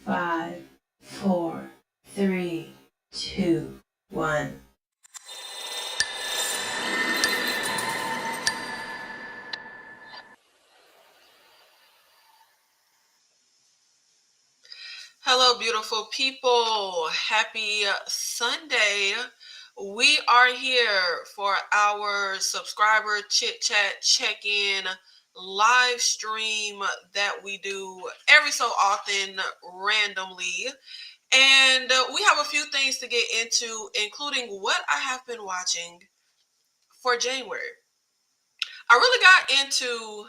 5, 4, 3, 2, 1. Hello, beautiful people. Happy Sunday. We are here for our subscriber chit chat check in live stream that we do every so often randomly. And we have a few things to get into, including what I have been watching for January. I really got into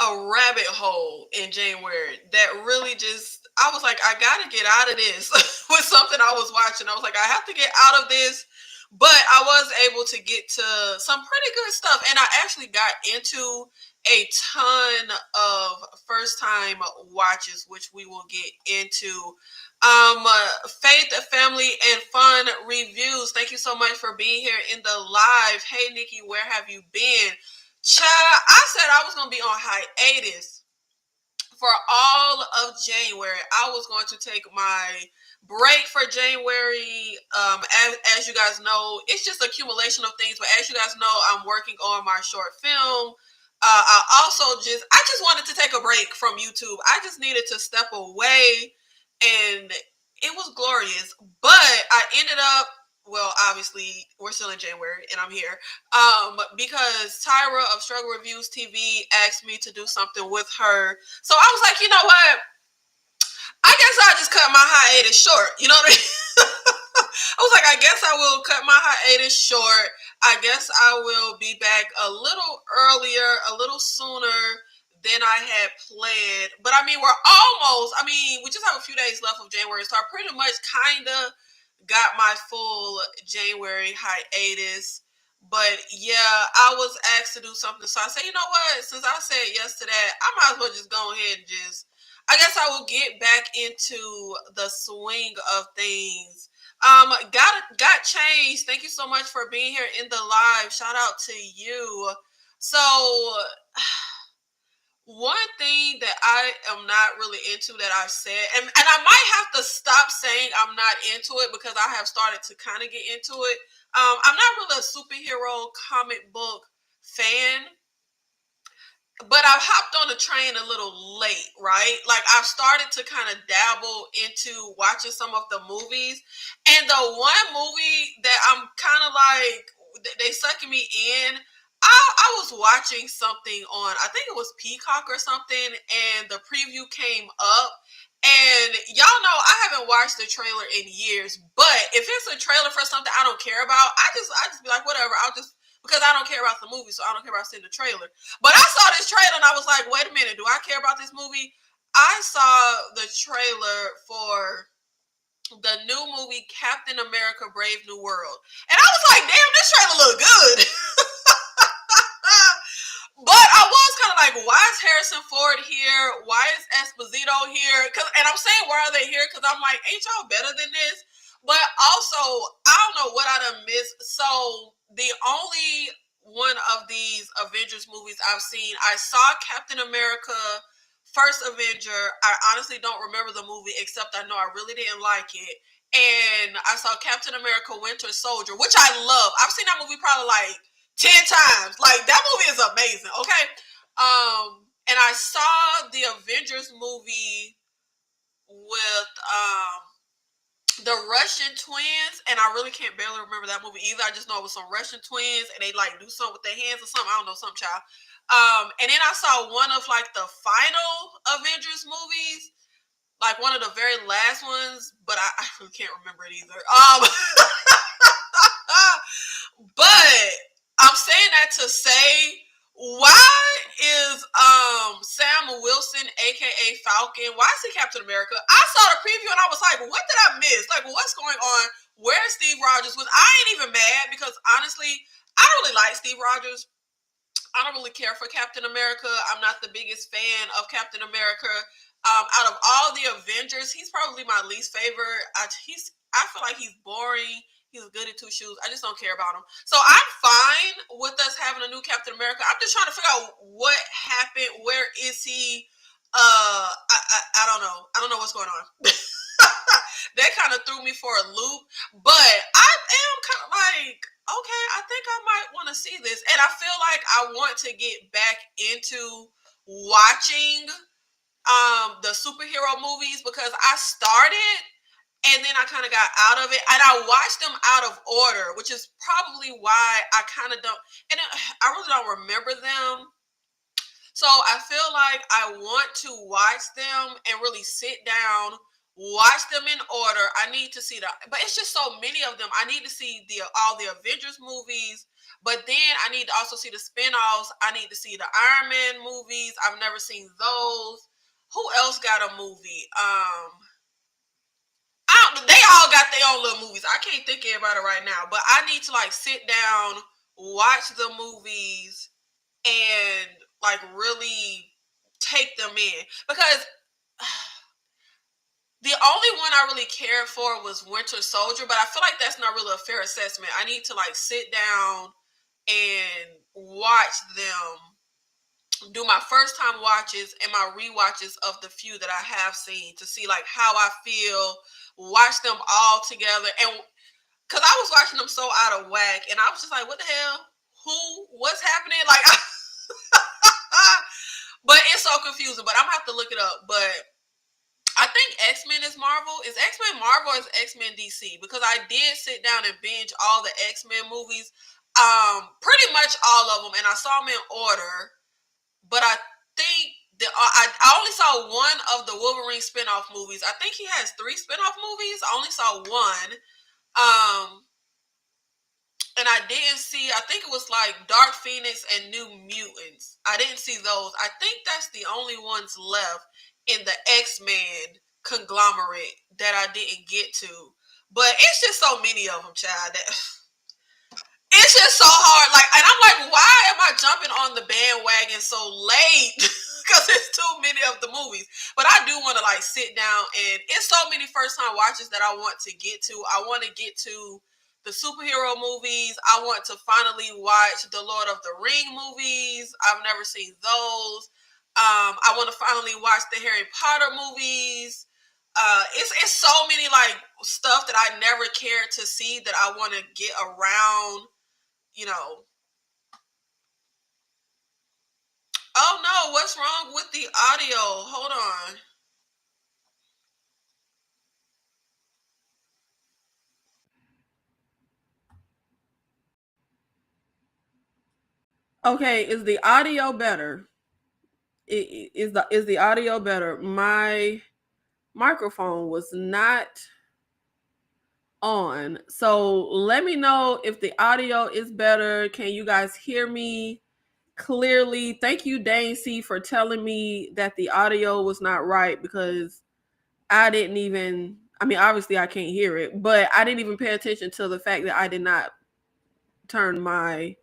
a rabbit hole in January that really just, I was like, I gotta get out of this with something I was watching. I was like, I have to get out of this. But I was able to get to some pretty good stuff. And I actually got into a ton of first time watches, which we will get into. Faith, family, and fun reviews. Thank you so much for being here in the live. Hey, Nikki, where have you been? Child, I said I was going to be on hiatus for all of January. I was going to take my break for January. As you guys know, it's just accumulation of things. But as you guys know, I'm working on my short film. I just wanted to take a break from YouTube. I just needed to step away, and it was glorious. But I ended up, well, obviously, we're still in January, and I'm here because Tyra of Struggle Reviews TV asked me to do something with her. So I was like, you know what? I guess I'll just cut my hiatus short. You know what I mean? I was like, I guess I will cut my hiatus short. I guess I will be back a little earlier, a little sooner than I had planned. But I mean, we just have a few days left of January. So I pretty much kind of got my full January hiatus. But yeah, I was asked to do something. So I said, you know what? Since I said yes to that, I might as well just go ahead and I guess I will get back into the swing of things. Got changed. Thank you so much for being here in the live. Shout out to you. So one thing that I am not really into that I've said, and I might have to stop saying I'm not into it because I have started to kind of get into it. I'm not really a superhero comic book fan, but I've hopped on the train a little late, right? Like I've started to kind of dabble into watching some of the movies, and the one movie that I'm kind of like they sucking me in. I was watching something on, I think it was Peacock or something, and the preview came up. And y'all know I haven't watched the trailer in years, but if it's a trailer for something I don't care about, I just be like, whatever. I'll just because I don't care about the movie, so I don't care about seeing the trailer. But I saw this trailer and I was like, wait a minute, do I care about this movie? I saw the trailer for the new movie Captain America Brave New World. And I was like, damn, this trailer look good. But I was kind of like, why is Harrison Ford here? Why is Esposito here? And I'm saying, why are they here? Because I'm like, ain't y'all better than this? But also, I don't know what I done missed. So the only one of these Avengers movies I've seen, I saw Captain America First Avenger. I honestly don't remember the movie, except I know I really didn't like it. And I saw Captain America Winter Soldier, which I love. I've seen that movie probably like 10 times. Like that movie is amazing, okay? And I saw the Avengers movie with the Russian twins, and I really can't barely remember that movie either. I just know it was some Russian twins, and they like do something with their hands or something. I don't know, some child. And then I saw one of like the final Avengers movies, like one of the very last ones, but I really can't remember it either. But I'm saying that to say, why is Sam Wilson, aka Falcon, why is he Captain America? I saw the preview and I was like, what did I miss? Like, what's going on? Where's Steve Rogers? I ain't even mad because honestly, I don't really like Steve Rogers. I don't really care for Captain America. I'm not the biggest fan of Captain America. Out of all the Avengers, he's probably my least favorite. I feel like he's boring. He's good at two shoes. I just don't care about him. So I'm fine with us having a new Captain America. I'm just trying to figure out what happened. Where is he? I don't know. I don't know what's going on. That kind of threw me for a loop. But I am kind of like, okay, I think I might want to see this. And I feel like I want to get back into watching the superhero movies because I started and then I kind of got out of it, and I watched them out of order, which is probably why I kind of don't, and I really don't remember them. So I feel like I want to watch them and really sit down, watch them in order. I need to see but it's just so many of them. I need to see all the Avengers movies, but then I need to also see the spinoffs. I need to see the Iron Man movies. I've never seen those. Who else got a movie? They all got their own little movies. I can't think of everybody right now, but I need to like sit down, watch the movies, and like really take them in because the only one I really cared for was Winter Soldier, but I feel like that's not really a fair assessment. I need to like sit down and watch them, do my first time watches and my rewatches of the few that I have seen to see like how I feel, watch them all together. And because I was watching them so out of whack and I was just like, what the hell? What's happening? Like, but it's so confusing, but I'm gonna have to look it up. But I think X-Men is Marvel. Is X-Men Marvel or is X-Men DC? Because I did sit down and binge all the X-Men movies, pretty much all of them, and I saw them in order. But I think I only saw one of the Wolverine spinoff movies. I think he has 3 spinoff movies. I only saw one. And I didn't see, I think it was like Dark Phoenix and New Mutants. I didn't see those. I think that's the only ones left in the X-Men conglomerate that I didn't get to. But it's just so many of them, child. It's just so hard. Like, and I'm like, why am I jumping on the bandwagon so late? Because it's too many of the movies. But I do want to like sit down, and it's so many first time watches that I want to get to. I want to get to the superhero movies. I want to finally watch the Lord of the Ring movies. I've never seen those. I want to finally watch the Harry Potter movies. It's so many like stuff that I never cared to see that I want to get around. You know. Oh no, what's wrong with the audio? Hold on. Okay, is the audio better? Is the audio better? My microphone was not on. So let me know if the audio is better. Can you guys hear me clearly? Thank you, Dane C, for telling me that the audio was not right because I didn't even, I mean, obviously I can't hear it, but I didn't even pay attention to the fact that I did not turn my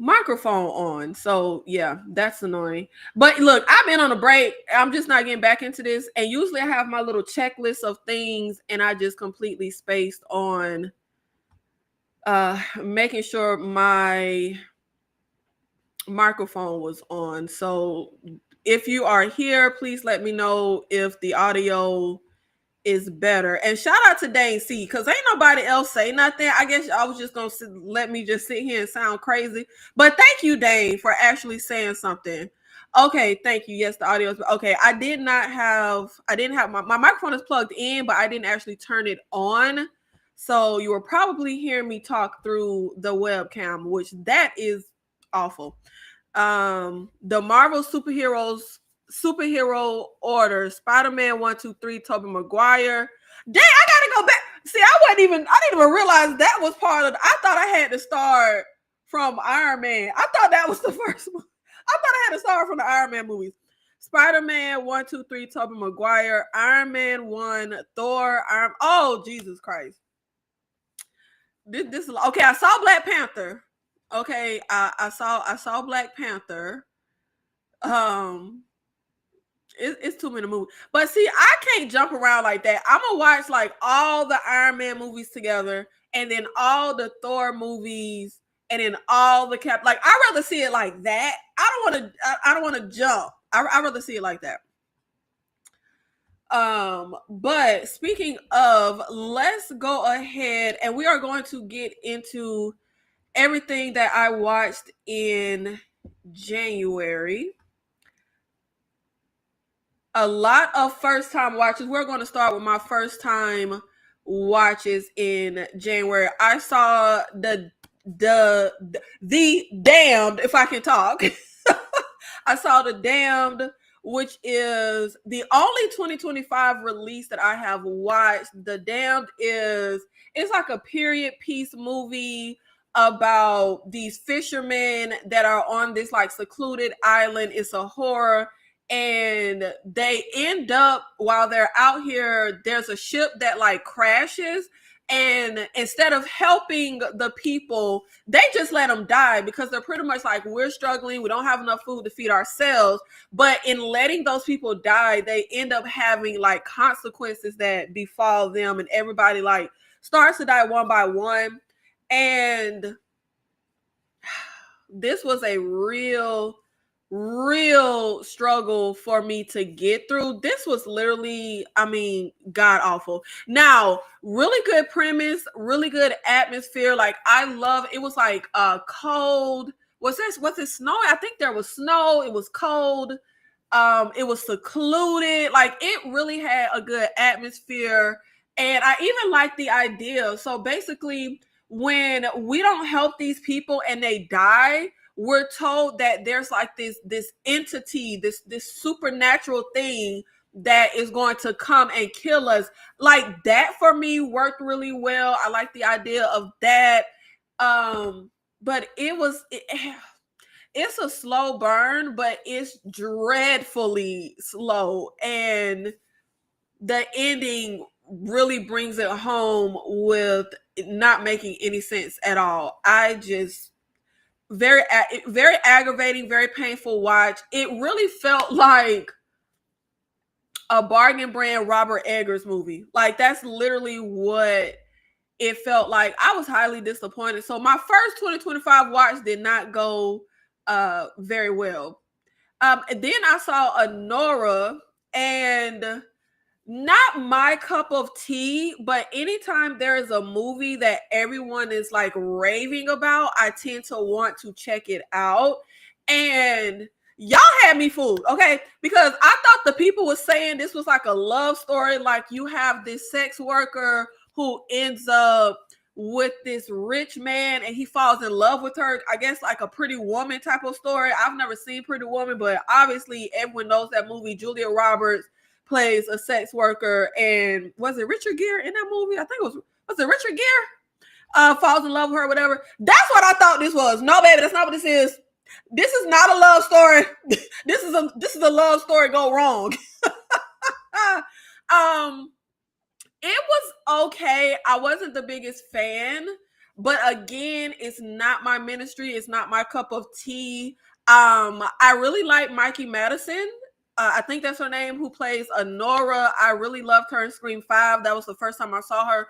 microphone on. So yeah, that's annoying. But look, I've been on a break. I'm just not getting back into this. And usually I have my little checklist of things and I just completely spaced on making sure my microphone was on. So if you are here, please let me know if the audio is better. And shout out to Dane C, because ain't nobody else say nothing. I guess I was just gonna let me just sit here and sound crazy. But thank you, Dane, for actually saying something. Okay, thank you. Yes, the audio is okay. I didn't have my microphone is plugged in, but I didn't actually turn it on. So you were probably hearing me talk through the webcam, which that is awful. The Marvel superhero order, Spider-Man 1, 2, 3, Tobey Maguire. Dang, I gotta go back. See, I didn't even realize that was part of I thought I had to start from Iron Man. I thought that was the first one. I thought I had to start from the Iron Man movies. Spider-Man 1, 2, 3, Tobey Maguire, Iron Man 1, Thor, oh Jesus Christ. This is okay. I saw Black Panther. Okay, I saw Black Panther. It's too many movies. But see, I can't jump around like that. I'm gonna watch like all the Iron Man movies together, and then all the Thor movies, and then all the Cap. Like I'd rather see it like that. I don't want to jump. I'd rather see it like that. But speaking of, let's go ahead and we are going to get into everything that I watched in January. A lot of first time watches. We're going to start with my first time watches in January. I saw the Damned, if I can talk. I saw The Damned, which is the only 2025 release that I have watched. The Damned it's like a period piece movie about these fishermen that are on this like secluded island. It's a horror, and they end up, while they're out here, there's a ship that like crashes, and instead of helping the people, they just let them die because they're pretty much like, we're struggling, we don't have enough food to feed ourselves. But in letting those people die, they end up having like consequences that befall them, and everybody like starts to die one by one. And this was a real struggle for me to get through. This was literally, I mean, god awful. Now, really good premise, really good atmosphere. Like, I love it. Was like cold. Was it snowing? I think there was snow. It was cold. It was secluded. Like, it really had a good atmosphere. And I even like the idea. So basically, when we don't help these people and they die, we're told that there's like this entity, this supernatural thing that is going to come and kill us. Like, that for me worked really well. I like the idea of that. But it's a slow burn, but it's dreadfully slow, and the ending really brings it home with not making any sense at all. I just very aggravating, very painful watch. It really felt like a bargain brand Robert Eggers movie. Like, that's literally what it felt like. I was highly disappointed. So my first 2025 watch did not go very well. And then I saw Anora, and not my cup of tea, but anytime there is a movie that everyone is like raving about, I tend to want to check it out. And y'all had me fooled, okay? Because I thought the people were saying this was like a love story. Like, you have this sex worker who ends up with this rich man and he falls in love with her. I guess like a Pretty Woman type of story. I've never seen Pretty Woman, but obviously everyone knows that movie. Julia Roberts plays a sex worker, and was it Richard Gere in that movie? I think it was it Richard Gere? Falls in love with her, whatever. That's what I thought this was. No, baby, that's not what this is. This is not a love story. This is a love story go wrong. It was okay. I wasn't the biggest fan, but again, it's not my ministry. It's not my cup of tea. I really like Mikey Madison. I think that's her name, who plays Anora. I really loved her in Scream 5. That was the first time I saw her.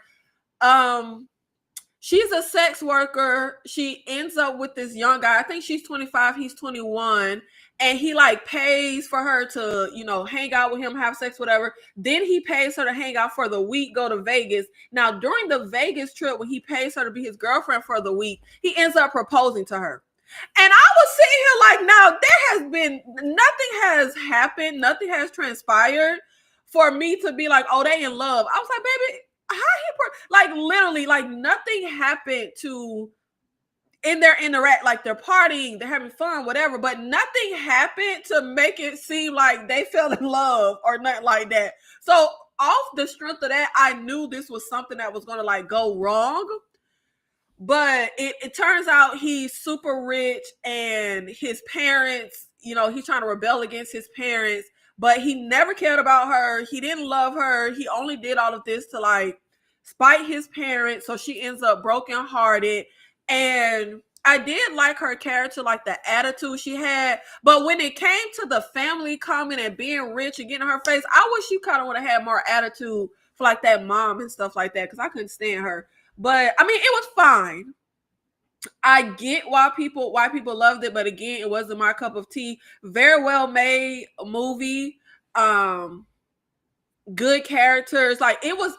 She's a sex worker. She ends up with this young guy. I think she's 25, he's 21. And he like pays for her to, hang out with him, have sex, whatever. Then he pays her to hang out for the week, go to Vegas. Now, during the Vegas trip, when he pays her to be his girlfriend for the week, he ends up proposing to her. And I was sitting here like, now there has been, nothing has happened, nothing has transpired for me to be like, oh, they in love. I was like, baby, how he, like, literally, like, nothing happened to, in their interact, like, they're partying, they're having fun, whatever, but nothing happened to make it seem like they fell in love or nothing like that. So off the strength of that, I knew this was something that was going to like go wrong. But it turns out he's super rich, and his parents, he's trying to rebel against his parents, but he never cared about her. He didn't love her. He only did all of this to like spite his parents. So she ends up brokenhearted. And I did like her character, like the attitude she had. But when it came to the family coming and being rich and getting in her face, I wish she kind of would have had more attitude for like that mom and stuff like that, because I couldn't stand her. But I mean, it was fine. I get why people loved it, but again, it wasn't my cup of tea. Very well made movie. good characters. Like it was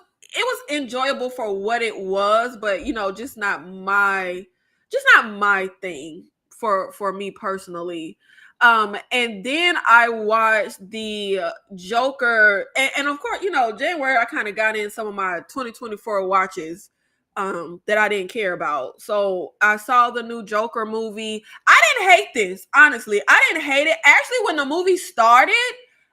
enjoyable for what it was, but just not my thing for me personally. And then I watched the Joker, and of course, January I kind of got in some of my 2024 watches that I didn't care about. So I saw the new Joker movie. I didn't hate this, honestly. I didn't hate it. Actually, when the movie started,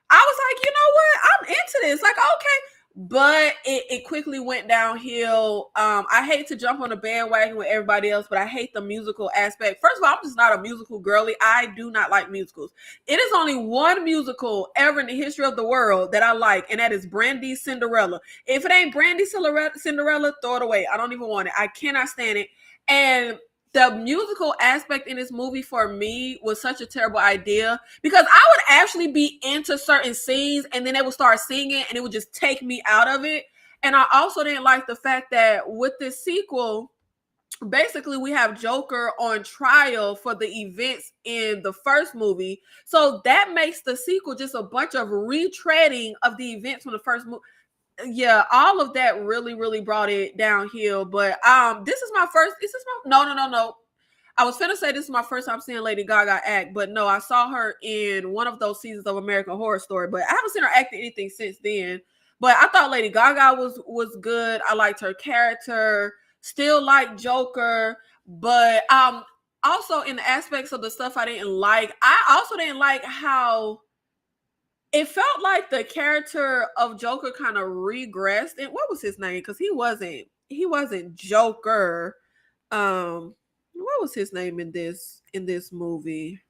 I was like, you know what? I'm into this. Like, okay. But it quickly went downhill. I hate to jump on the bandwagon with everybody else, but I hate the musical aspect. First of all, I'm just not a musical girly. I do not like musicals. It is only one musical ever in the history of the world that I like, and that is Brandy's Cinderella. If it ain't Brandy's Cinderella, throw it away. I don't even want it. I cannot stand it. And the musical aspect in this movie for me was such a terrible idea, because I would actually be into certain scenes and then they would start singing and it would just take me out of it. And I also didn't like the fact that with this sequel, basically we have Joker on trial for the events in the first movie. So that makes the sequel just a bunch of retreading of the events from the first movie. Yeah, all of that really brought it downhill. But this is my no. I was finna say this is my first time seeing Lady Gaga act, but no, I saw her in one of those seasons of American Horror Story, but I haven't seen her act in anything since then. But I thought Lady Gaga was good. I liked her character. Still like Joker, but also in the aspects of the stuff I didn't like, I also didn't like how it felt like the character of Joker kind of regressed. And what was his name? Because he wasn't Joker. What was his name in this movie?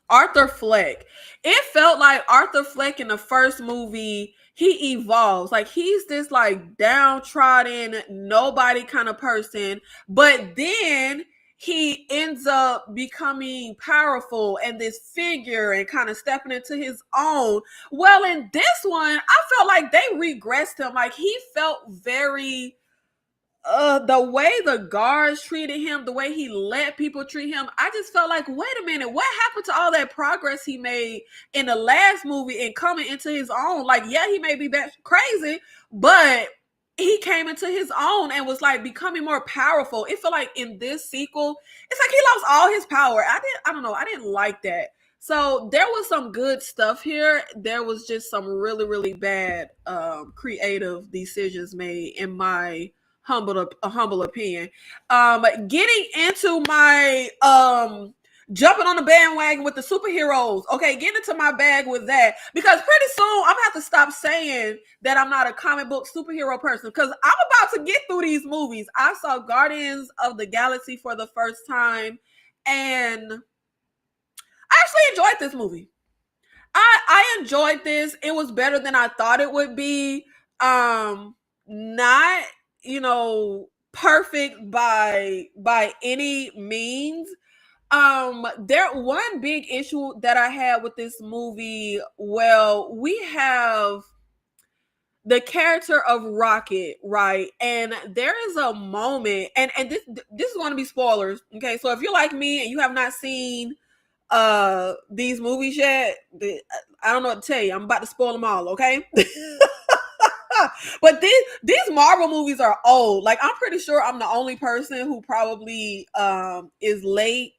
Arthur Fleck. It felt like Arthur Fleck in the first movie, he evolves. Like he's this like downtrodden, nobody kind of person, but then he ends up becoming powerful and this figure and kind of stepping into his own. Well, in this one, I felt like they regressed him. Like he felt very the way the guards treated him, the way he let people treat him, I just felt like, wait a minute, what happened to all that progress he made in the last movie and coming into his own? Like, yeah, he may be crazy, but he came into his own and was like becoming more powerful. It felt like in this sequel, it's like he lost all his power. I don't know, I didn't like that. So there was some good stuff here. There was just some really bad creative decisions made in my humble opinion. Getting into my jumping on the bandwagon with the superheroes. Okay, getting into my bag with that, because pretty soon I'm gonna have to stop saying that I'm not a comic book superhero person, because I'm about to get through these movies. I saw Guardians of the Galaxy for the first time, and I actually enjoyed this movie. I enjoyed this. It was better than I thought it would be. Not perfect by any means. There one big issue that I had with this movie. Well, we have the character of Rocket, right? And there is a moment, and this is going to be spoilers. Okay, so if you're like me and you have not seen these movies yet, I don't know what to tell you. I'm about to spoil them all. Okay. But these Marvel movies are old. Like, I'm pretty sure I'm the only person who probably is late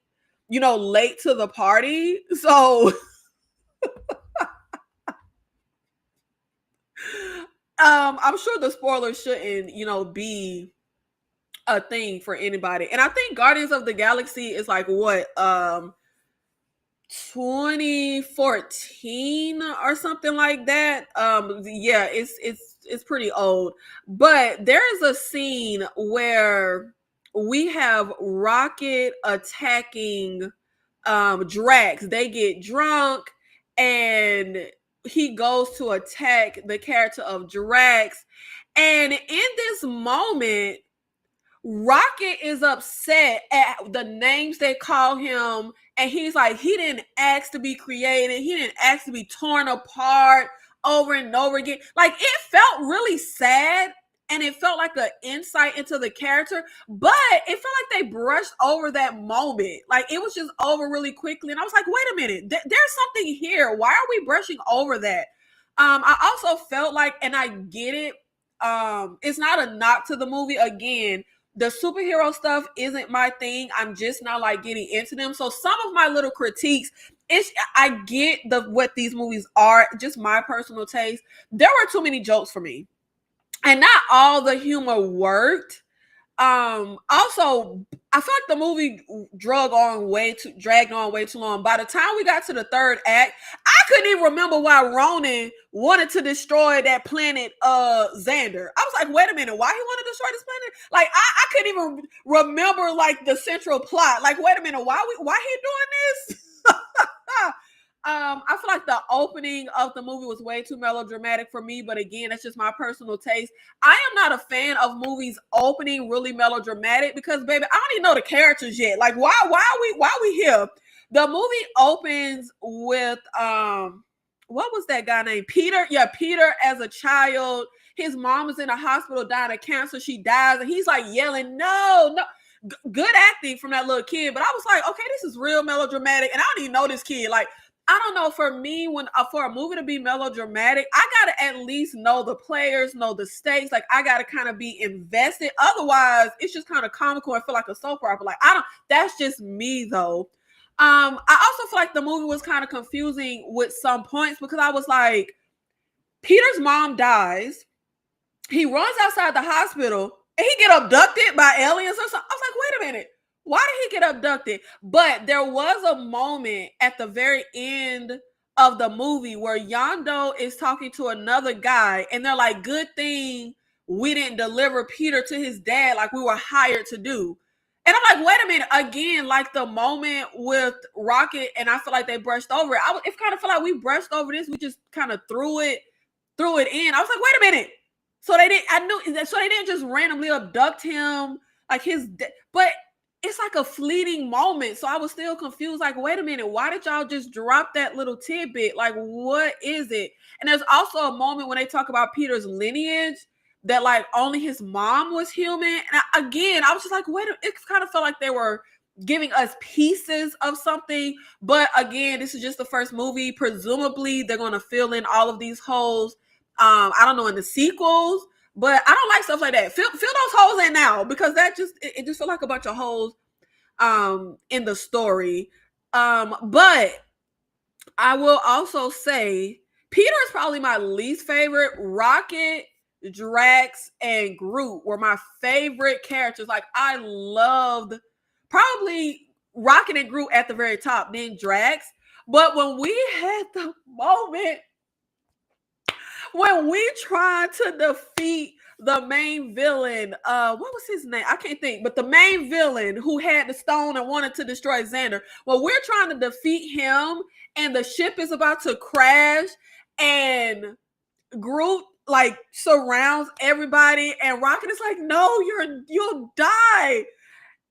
to the party. So I'm sure the spoilers shouldn't be a thing for anybody. And I think Guardians of the Galaxy is like what 2014 or something like that. Yeah, it's pretty old. But there is a scene where we have Rocket attacking Drax. They get drunk and he goes to attack the character of Drax. And in this moment, Rocket is upset at the names they call him, and he's like, he didn't ask to be created. He didn't ask to be torn apart over and over again. Like, it felt really sad, and it felt like an insight into the character, but it felt like they brushed over that moment. Like, it was just over really quickly, and I was like, wait a minute, there's something here. Why are we brushing over that? I also felt like, and I get it, it's not a knock to the movie. Again, the superhero stuff isn't my thing. I'm just not like getting into them. So some of my little critiques, I get what these movies are, just my personal taste. There were too many jokes for me, and not all the humor worked. Also, I feel like the movie dragged on way too long. By the time we got to the third act, I couldn't even remember why Ronan wanted to destroy that planet, Xander. I was like, wait a minute, why he wanted to destroy this planet? Like, I couldn't even remember like the central plot. Like, wait a minute, why he doing this? I feel like the opening of the movie was way too melodramatic for me, but again, that's just my personal taste. I am not a fan of movies opening really melodramatic because, baby, I don't even know the characters yet. Like, why are we here? The movie opens with what was that guy named? Peter? Yeah, Peter as a child. His mom is in a hospital dying of cancer. She dies, and he's like yelling, no. Good acting from that little kid, but I was like, okay, this is real melodramatic, and I don't even know this kid. Like, I don't know. For me, when for a movie to be melodramatic, I gotta at least know the players, know the stakes. Like, I gotta kind of be invested. Otherwise, it's just kind of comical and feel like a soap opera. Like, I don't. That's just me, though. I also feel like the movie was kind of confusing with some points because I was like, Peter's mom dies. He runs outside the hospital and he get abducted by aliens or something. I was like, wait a minute. Why did he get abducted? But there was a moment at the very end of the movie where Yondo is talking to another guy and they're like, good thing we didn't deliver Peter to his dad like we were hired to do. And I'm like, wait a minute. Again, like the moment with Rocket, and I feel like they brushed over it. It kind of felt like we brushed over this. We just kind of threw it in. I was like, wait a minute. So they didn't just randomly abduct him like but it's like a fleeting moment. So I was still confused. Like, wait a minute, why did y'all just drop that little tidbit? Like, what is it? And there's also a moment when they talk about Peter's lineage that like only his mom was human. And again, I was just like, it kind of felt like they were giving us pieces of something. But again, this is just the first movie. Presumably, they're going to fill in all of these holes. I don't know in the sequels, but I don't like stuff like that. Fill those holes in now because that it just felt like a bunch of holes in the story. But I will also say Peter is probably my least favorite. Rocket, Drax, and Groot were my favorite characters. Like, I loved probably Rocket and Groot at the very top, then Drax. But when we had the moment when we tried to defeat the main villain, what was his name? I can't think, but the main villain who had the stone and wanted to destroy Xander. Well, we're trying to defeat him, and the ship is about to crash, and Groot like surrounds everybody, and Rocket is like, "No, you'll die."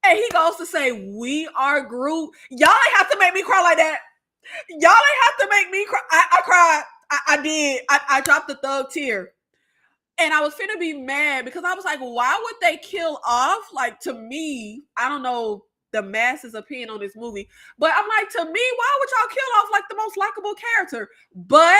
And he goes to say, "We are Groot." Y'all ain't have to make me cry like that. Y'all ain't have to make me cry. I cried. I did. I dropped the thug tear. And I was finna be mad because I was like, why would they kill off? Like, to me, I don't know the masses' opinion on this movie, but I'm like, to me, why would y'all kill off like the most likable character? But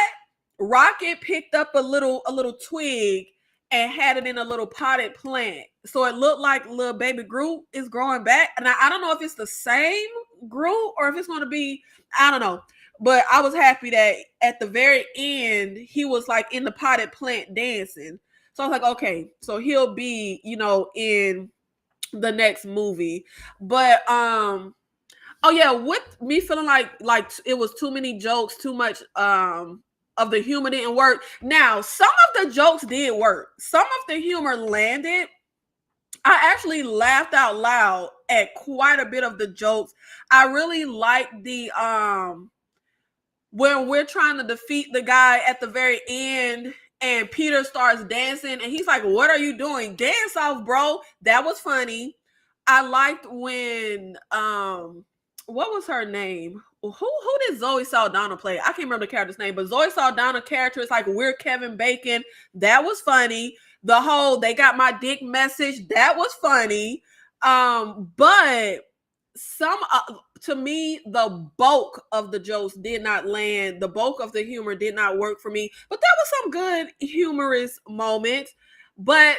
Rocket picked up a little twig and had it in a little potted plant. So it looked like little baby Groot is growing back. And I don't know if it's the same Groot or if it's going to be, I don't know. But I was happy that at the very end, he was like in the potted plant dancing. So I was like, okay, so he'll be, in the next movie. But, oh yeah, with me feeling like it was too many jokes, too much, of the humor didn't work. Now, some of the jokes did work. Some of the humor landed. I actually laughed out loud at quite a bit of the jokes. I really liked the, when we're trying to defeat the guy at the very end and Peter starts dancing and he's like, what are you doing? Dance off, bro. That was funny. I liked when, what was her name? Who did Zoe Saldana play? I can't remember the character's name, but Zoe Saldana character is like, we're Kevin Bacon. That was funny. The whole, they got my dick message. That was funny. But to me, the bulk of the jokes did not land. The bulk of the humor did not work for me, but there was some good humorous moments. But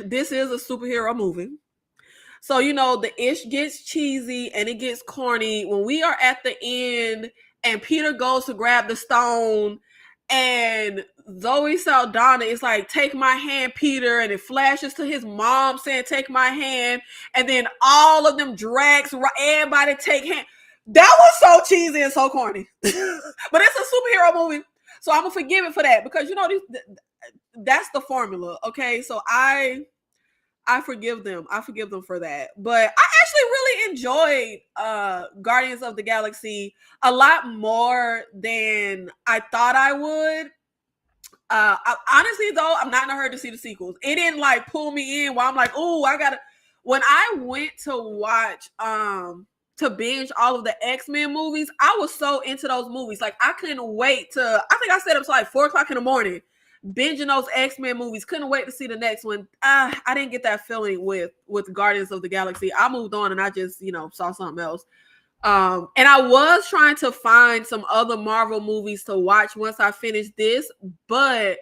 this is a superhero movie. So, the ish gets cheesy and it gets corny when we are at the end and Peter goes to grab the stone and Zoe Saldana is like, take my hand, Peter. And it flashes to his mom saying, take my hand. And then all of them drags, everybody take hand. That was so cheesy and so corny. But it's a superhero movie. So I'm going to forgive it for that because, that's the formula. Okay. So I forgive them. I forgive them for that. But I actually really enjoyed Guardians of the Galaxy a lot more than I thought I would. Honestly, though, I'm not in a hurry to see the sequels. It didn't like pull me in while I'm like, oh, I gotta. When I went to watch, to binge all of the X-Men movies, I was so into those movies. Like, I couldn't wait to. I think I stayed up till like 4:00 in the morning binging those X-Men movies. Couldn't wait to see the next one. I didn't get that feeling with Guardians of the Galaxy. I moved on and I just, saw something else. And I was trying to find some other Marvel movies to watch once I finished this, but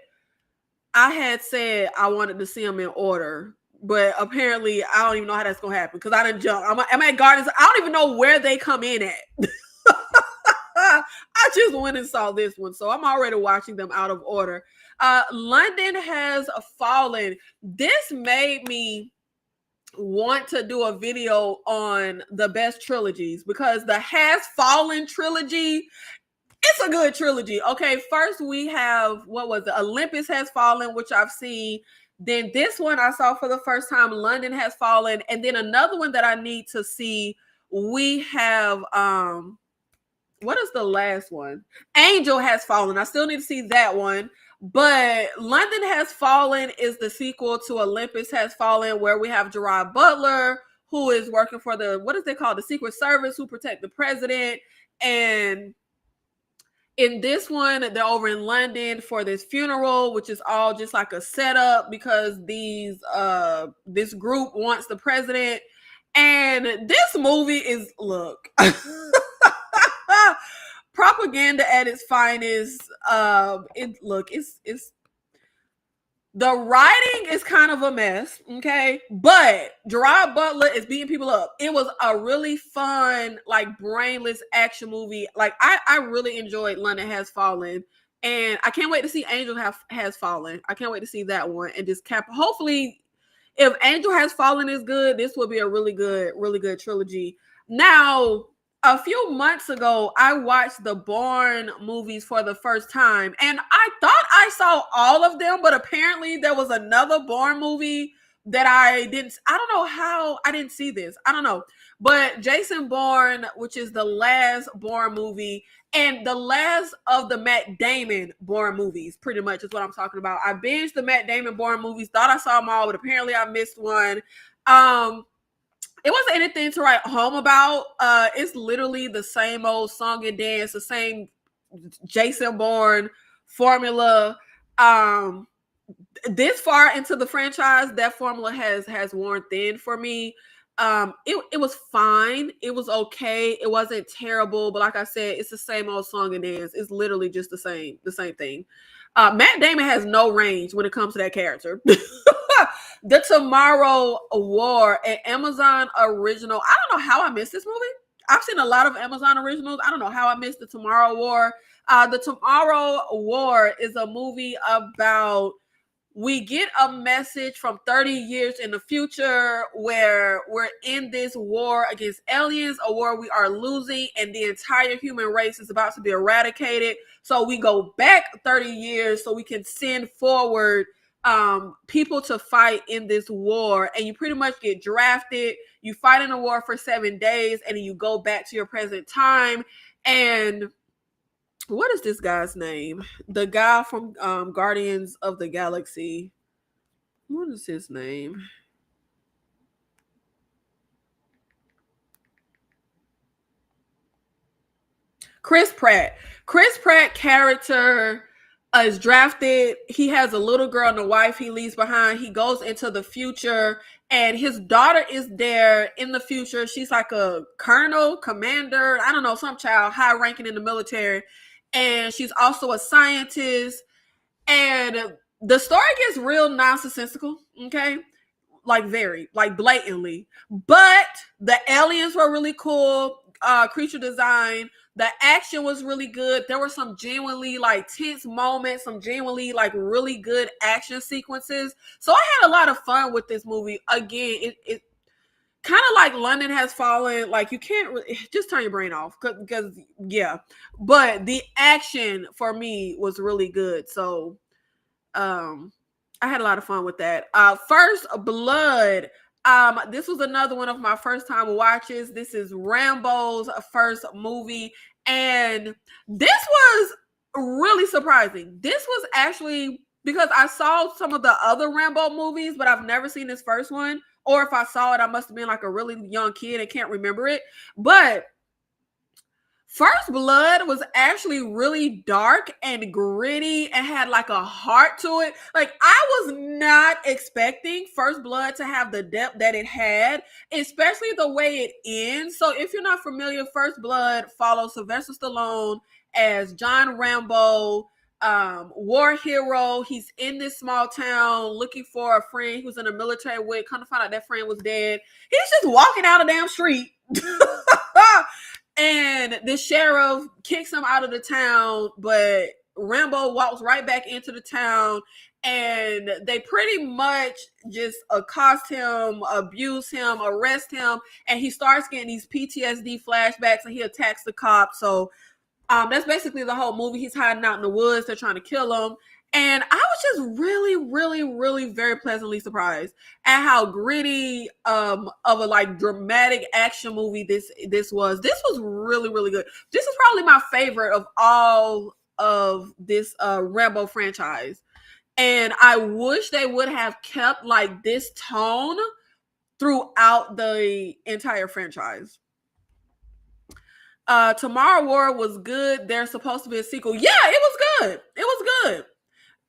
I had said I wanted to see them in order. But apparently, I don't even know how that's going to happen because I didn't jump. I'm at Guardians. I don't even know where they come in at. I just went and saw this one, so I'm already watching them out of order. London Has Fallen. This made me want to do a video on the best trilogies because the Has Fallen trilogy, it's a good trilogy. Okay, first we have, what was it? Olympus Has Fallen, which I've seen. Then this one I saw for the first time, London Has Fallen. And then another one that I need to see, we have, what is the last one? Angel Has Fallen. I still need to see that one. But London Has Fallen is the sequel to Olympus Has Fallen, where we have Gerard Butler, who is working for what is they called? The Secret Service, who protect the president. And in this one, they're over in London for this funeral, which is all just like a setup because this group wants the president. And this movie is, look, propaganda at its finest. It's the writing is kind of a mess, okay? But Gerard Butler is beating people up. It was a really fun, like, brainless action movie. Like, I really enjoyed London Has Fallen. And I can't wait to see Angel Has Fallen. I can't wait to see that one. And just hopefully, if Angel Has Fallen is good, this will be a really good trilogy. Now, a few months ago, I watched the Bourne movies for the first time, and I thought I saw all of them, but apparently there was another Bourne movie that I don't know how I didn't see this. I don't know. But Jason Bourne, which is the last Bourne movie, and the last of the Matt Damon Bourne movies, pretty much is what I'm talking about. I binged the Matt Damon Bourne movies, thought I saw them all, but apparently I missed one. It wasn't anything to write home about. It's literally the same old song and dance, the same Jason Bourne formula. This far into the franchise, that formula has worn thin for me. It was fine. It was okay. It wasn't terrible, but like I said, it's the same old song and dance. It's literally just the same thing. Matt Damon has no range when it comes to that character. The Tomorrow War, an Amazon original. I don't know how I missed this movie. I've seen a lot of Amazon originals. I don't know how I missed The Tomorrow War. The Tomorrow War is a movie about, we get a message from 30 years in the future where we're in this war against aliens, a war we are losing, and the entire human race is about to be eradicated. So we go back 30 years so we can send forward people to fight in this war, and you pretty much get drafted. You fight in a war for 7 days, and then you go back to your present time. And what is this guy's name? The guy from Guardians of the Galaxy. What is his name? Chris Pratt. Chris Pratt character is drafted. He has a little girl and a wife he leaves behind. He goes into the future, and his daughter is there in the future. She's like a colonel, commander, I don't know, some child high ranking in the military. And she's also a scientist. And the story gets real nonsensical, okay? Like very, like blatantly. But the aliens were really cool. Creature design. The action was really good. There were some genuinely like tense moments, some genuinely like really good action sequences. So I had a lot of fun with this movie. Again, it kind of like London Has Fallen. Like you can't really, just turn your brain off because yeah. But the action for me was really good. So I had a lot of fun with that. First Blood. This was another one of my first time watches. This is Rambo's first movie, and this was really surprising. This was actually because I saw some of the other Rambo movies, but I've never seen this first one. Or if I saw it, I must have been like a really young kid and can't remember it. But First Blood was actually really dark and gritty and had like a heart to it. Like I was not expecting First Blood to have the depth that it had, especially the way it ends. So if you're not familiar, First Blood follows Sylvester Stallone as John Rambo, war hero. He's in this small town looking for a friend who's in the military with. Kind of find out that friend was dead. He's just walking down a damn street. And the sheriff kicks him out of the town, but Rambo walks right back into the town, and they pretty much just accost him, abuse him, arrest him, and he starts getting these PTSD flashbacks, and he attacks the cops. So that's basically the whole movie. He's hiding out in the woods. They're trying to kill him. And I was just really, really, really very pleasantly surprised at how gritty of a like dramatic action movie this was. This was really, really good. This is probably my favorite of all of this Rambo franchise. And I wish they would have kept like this tone throughout the entire franchise. Tomorrow War was good. There's supposed to be a sequel. Yeah, it was good. It was good.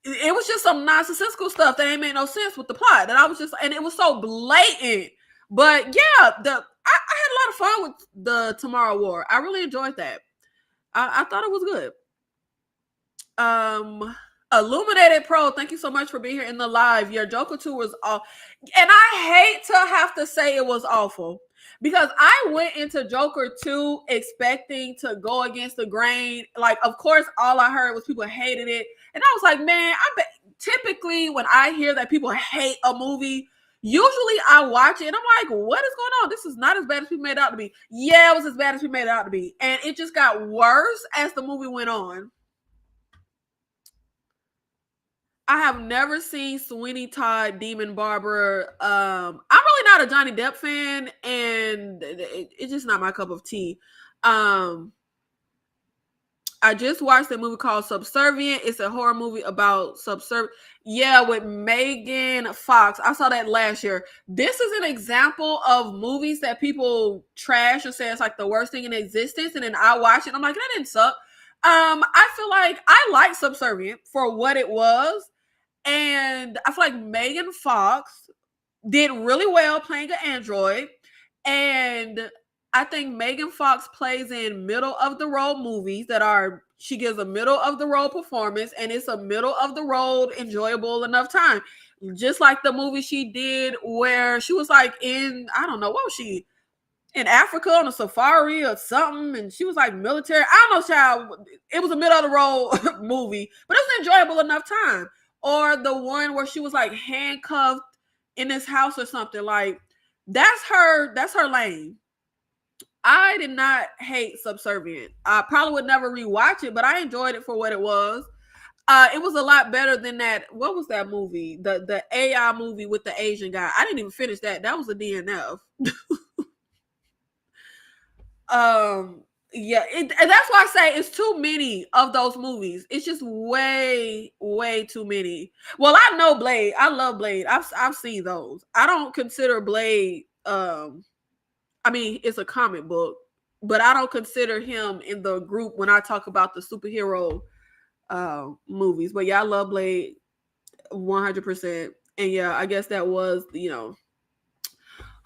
It was just some nonsensical stuff that ain't made no sense with the plot. And I was just, and it was so blatant. But yeah, I had a lot of fun with the Tomorrow War. I really enjoyed that. I thought it was good. Illuminated Pro, thank you so much for being here in the live. Your Joker 2 was awful. And I hate to have to say it was awful. Because I went into Joker 2 expecting to go against the grain. Like, of course, all I heard was people hated it. And I was like, man, typically when I hear that people hate a movie, usually I watch it and I'm like, what is going on? This is not as bad as people made it out to be. Yeah, it was as bad as we made it out to be. And it just got worse as the movie went on. I have never seen Sweeney Todd, Demon Barber. I'm really not a Johnny Depp fan, and it's just not my cup of tea. I just watched a movie called Subservient. It's a horror movie about Yeah, with Megan Fox. I saw that last year. This is an example of movies that people trash and say it's like the worst thing in existence, and then I watch it. I'm like, that didn't suck. I feel like I like Subservient for what it was. And I feel like Megan Fox did really well playing an android. And I think Megan Fox plays in middle of the road movies she gives a middle of the road performance, and it's a middle of the road enjoyable enough time. Just like the movie she did where she was like I don't know, what was she? In Africa on a safari or something, and she was like military. I don't know, child. It was a middle of the road movie, but it was enjoyable enough time. Or the one where she was like handcuffed in this house or something. Like that's her lane. I did not hate Subservient. I probably would never rewatch it, but I enjoyed it for what it was. It was a lot better than that. What was that movie? The AI movie with the Asian guy. I didn't even finish that. That was a DNF. Yeah, and that's why I say it's too many of those movies. It's just way, way too many. Well, I know Blade. I love Blade. I've seen those. I don't consider Blade. I mean, it's a comic book, but I don't consider him in the group when I talk about the superhero movies. But yeah, I love Blade 100%. And yeah, I guess that was,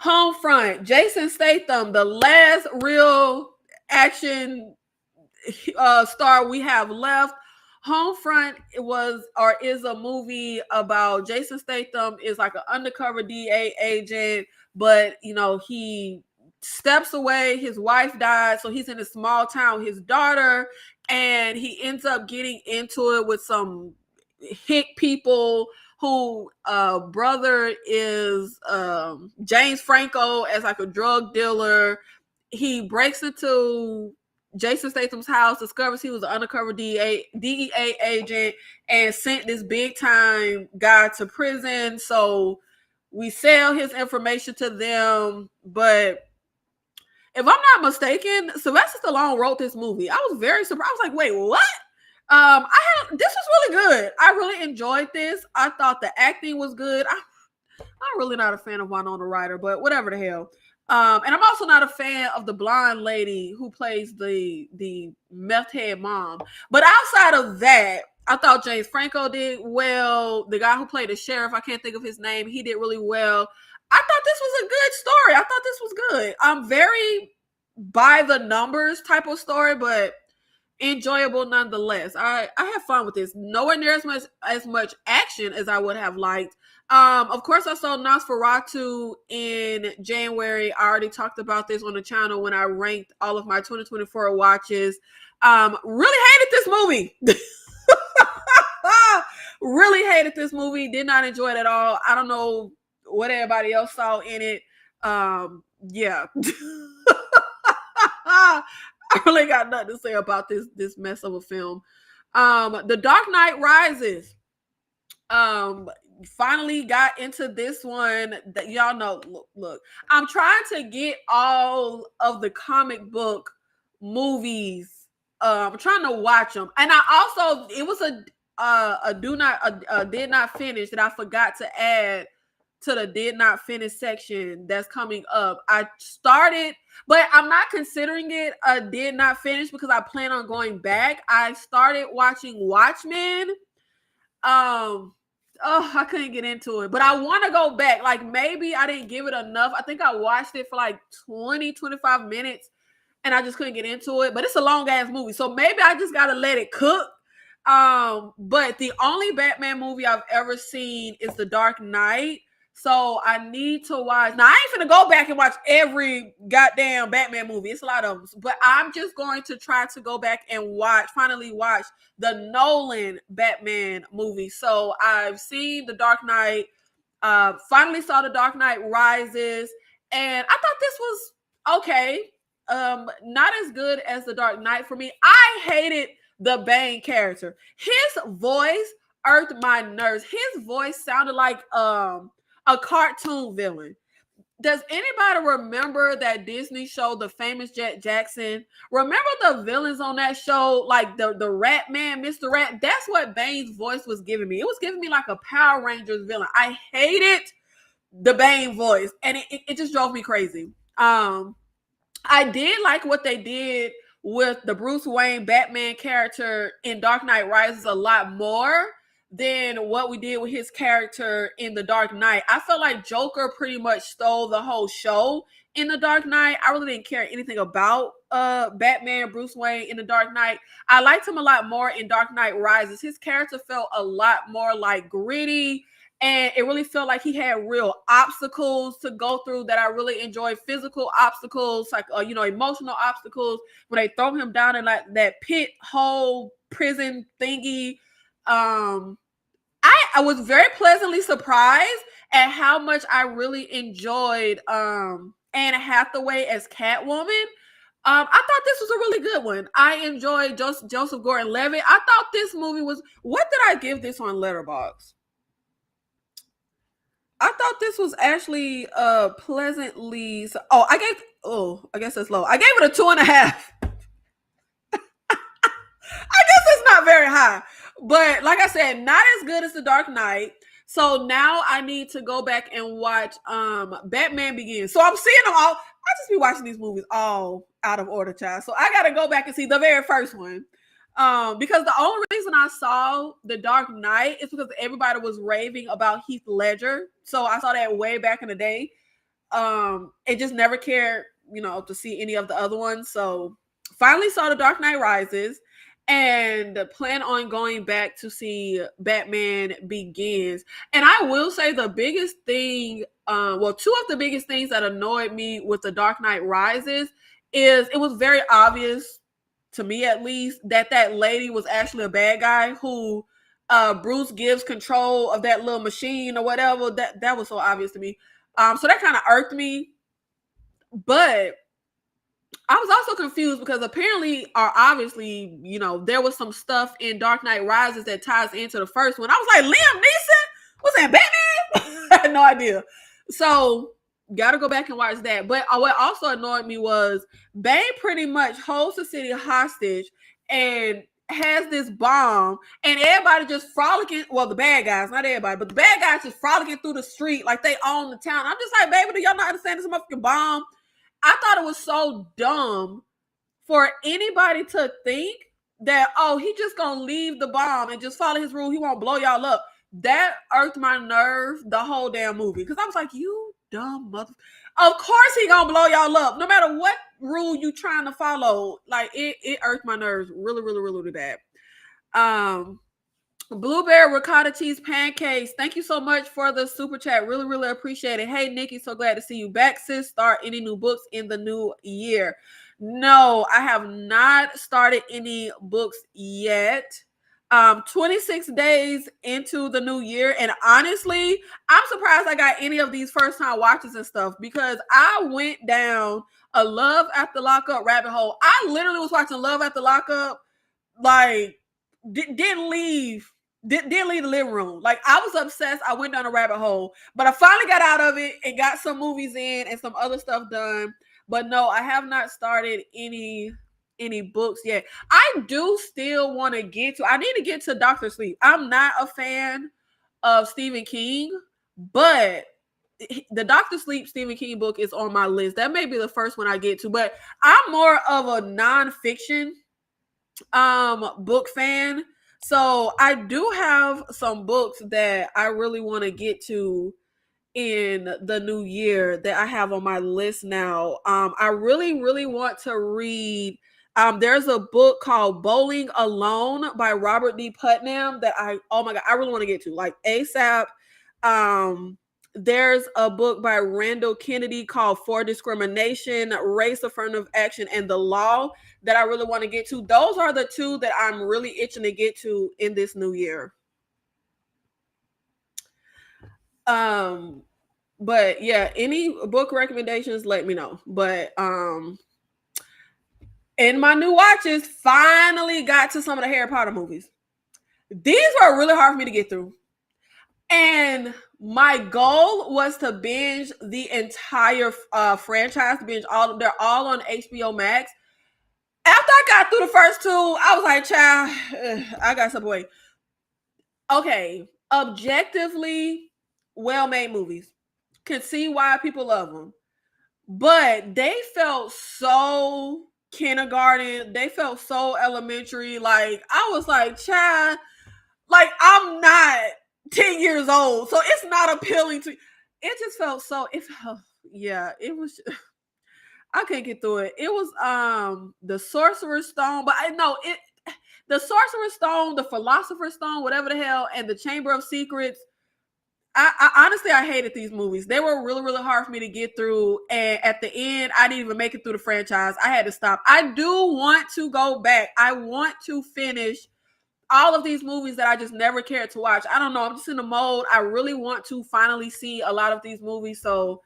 Homefront. Jason Statham, the last real action star we have left. Homefront is a movie about Jason Statham is like an undercover DA agent, but he steps away. His wife died, so he's in a small town with his daughter, and he ends up getting into it with some hick people who brother is James Franco as like a drug dealer. He breaks into Jason Statham's house, discovers he was an undercover DEA agent, and sent this big time guy to prison. So we sell his information to them. But if I'm not mistaken, Sylvester Stallone wrote this movie. I was very surprised. I was like, wait, what? This was really good. I really enjoyed this. I thought the acting was good. I'm really not a fan of Winona Ryder, but whatever the hell. And I'm also not a fan of the blonde lady who plays the meth head mom. But outside of that, I thought James Franco did well. The guy who played the sheriff, I can't think of his name, he did really well. I thought this was a good story. I thought this was good. Very by the numbers type of story, but enjoyable nonetheless. I had fun with this. Nowhere near as much action as I would have liked. Of course, I saw Nosferatu in January. I already talked about this on the channel when I ranked all of my 2024 watches. Really hated this movie. Really hated this movie. Did not enjoy it at all. I don't know what everybody else saw in it. Yeah. I really got nothing to say about this mess of a film. The Dark Knight Rises. Finally got into this one that y'all know. Look, I'm trying to get all of the comic book movies. I'm trying to watch them, and I also it was a did not finish that I forgot to add to the did not finish section that's coming up. I started, but I'm not considering it a did not finish because I plan on going back. I started watching Watchmen. I couldn't get into it, but I want to go back. Like maybe I didn't give it enough. I think I watched it for like 20-25 minutes and I just couldn't get into it, but it's a long ass movie. So maybe I just got to let it cook. But the only Batman movie I've ever seen is The Dark Knight. So I need to watch. Now, I ain't finna go back and watch every goddamn Batman movie. It's a lot of them. But I'm just going to try to go back and finally watch the Nolan Batman movie. So I've seen The Dark Knight. Finally saw The Dark Knight Rises. And I thought this was okay. Not as good as The Dark Knight for me. I hated the Bane character. His voice irked my nerves. His voice sounded like a cartoon villain. Does anybody remember that Disney show, The Famous Jackson? Remember the villains on that show, like the Rat Man, Mr. Rat? That's what Bane's voice was giving me. It was giving me like a Power Rangers villain. I hated the Bane voice, and it just drove me crazy. I did like what they did with the Bruce Wayne Batman character in Dark Knight Rises a lot more than what we did with his character in The Dark Knight. I felt like Joker pretty much stole the whole show in The Dark Knight. I really didn't care anything about Batman, Bruce Wayne in The Dark Knight. I liked him a lot more in Dark Knight Rises. His character felt a lot more like gritty, and it really felt like he had real obstacles to go through that I really enjoyed. Physical obstacles, like emotional obstacles, when they throw him down in like that pit hole prison thingy. I was very pleasantly surprised at how much I really enjoyed Anne Hathaway as Catwoman. I thought this was a really good one. I enjoyed Joseph Gordon-Levitt. I thought this movie was. What did I give this on Letterboxd? I thought this was actually pleasantly. I guess it's low. I gave it a 2.5. I guess it's not very high. But like I said, not as good as The Dark Knight. So now I need to go back and watch Batman Begins. So I'm seeing them all. I just be watching these movies all out of order, child. So I got to go back and see the very first one. Because the only reason I saw The Dark Knight is because everybody was raving about Heath Ledger. So I saw that way back in the day. And just never cared, to see any of the other ones. So finally saw The Dark Knight Rises and plan on going back to see Batman Begins. And I will say the biggest thing, two of the biggest things that annoyed me with The Dark Knight Rises is it was very obvious, to me at least, that lady was actually a bad guy who Bruce gives control of that little machine or whatever. That was so obvious to me. So that kind of irked me. But I was also confused because apparently, or obviously, there was some stuff in Dark Knight Rises that ties into the first one. I was like, Liam Neeson? Was that Batman? I had no idea. So, gotta go back and watch that. But what also annoyed me was Bane pretty much holds the city hostage and has this bomb, and everybody just frolicking. Well, the bad guys, not everybody, but the bad guys just frolicking through the street like they own the town. I'm just like, baby, do y'all not understand this motherfucking bomb? I thought it was so dumb for anybody to think that, he just gonna leave the bomb and just follow his rule. He won't blow y'all up. That irked my nerve the whole damn movie. Because I was like, you dumb mother. Of course he gonna blow y'all up. No matter what rule you trying to follow. Like, it irked my nerves really, really, really, really bad. Blueberry ricotta cheese pancakes. Thank you so much for the super chat. Really, really appreciate it. Hey, Nikki, so glad to see you back, sis. Start any new books in the new year? No, I have not started any books yet. 26 days into the new year, and honestly, I'm surprised I got any of these first time watches and stuff because I went down a Love After Lockup rabbit hole. I literally was watching Love After Lockup, like didn't leave the living room. Like, I was obsessed. I went down a rabbit hole, but I finally got out of it and got some movies in and some other stuff done. But no, I have not started any books yet. I do still want to I need to get to Dr. Sleep. I'm not a fan of Stephen King, but the Dr. Sleep Stephen King book is on my list. That may be the first one I get to, but I'm more of a nonfiction book fan. So I do have some books that I really want to get to in the new year that I have on my list now. I really, really want to read. There's a book called Bowling Alone by Robert D. Putnam that I really want to get to, like, ASAP. There's a book by Randall Kennedy called For Discrimination, Race, Affirmative Action, and the Law that I really want to get to. Those are the two that I'm really itching to get to in this new year. But yeah, any book recommendations, let me know. But in my new watches, finally got to some of the Harry Potter movies. These were really hard for me to get through. And my goal was to binge the entire franchise, they're all on HBO Max. After I got through the first two, I was like, child, I got some away. Okay, objectively well-made movies. Can see why people love them. But they felt so kindergarten. They felt so elementary. Like, I was like, child, like, I'm not 10 years old, so it's not appealing to. It just felt so. It was. I couldn't get through it. It was the Sorcerer's Stone, but I know it. The Sorcerer's Stone, the Philosopher's Stone, whatever the hell, and the Chamber of Secrets. I honestly, I hated these movies. They were really, really hard for me to get through. And at the end, I didn't even make it through the franchise. I had to stop. I do want to go back. I want to finish all of these movies that I just never cared to watch. I don't know. I'm just in the mode. I really want to finally see a lot of these movies. So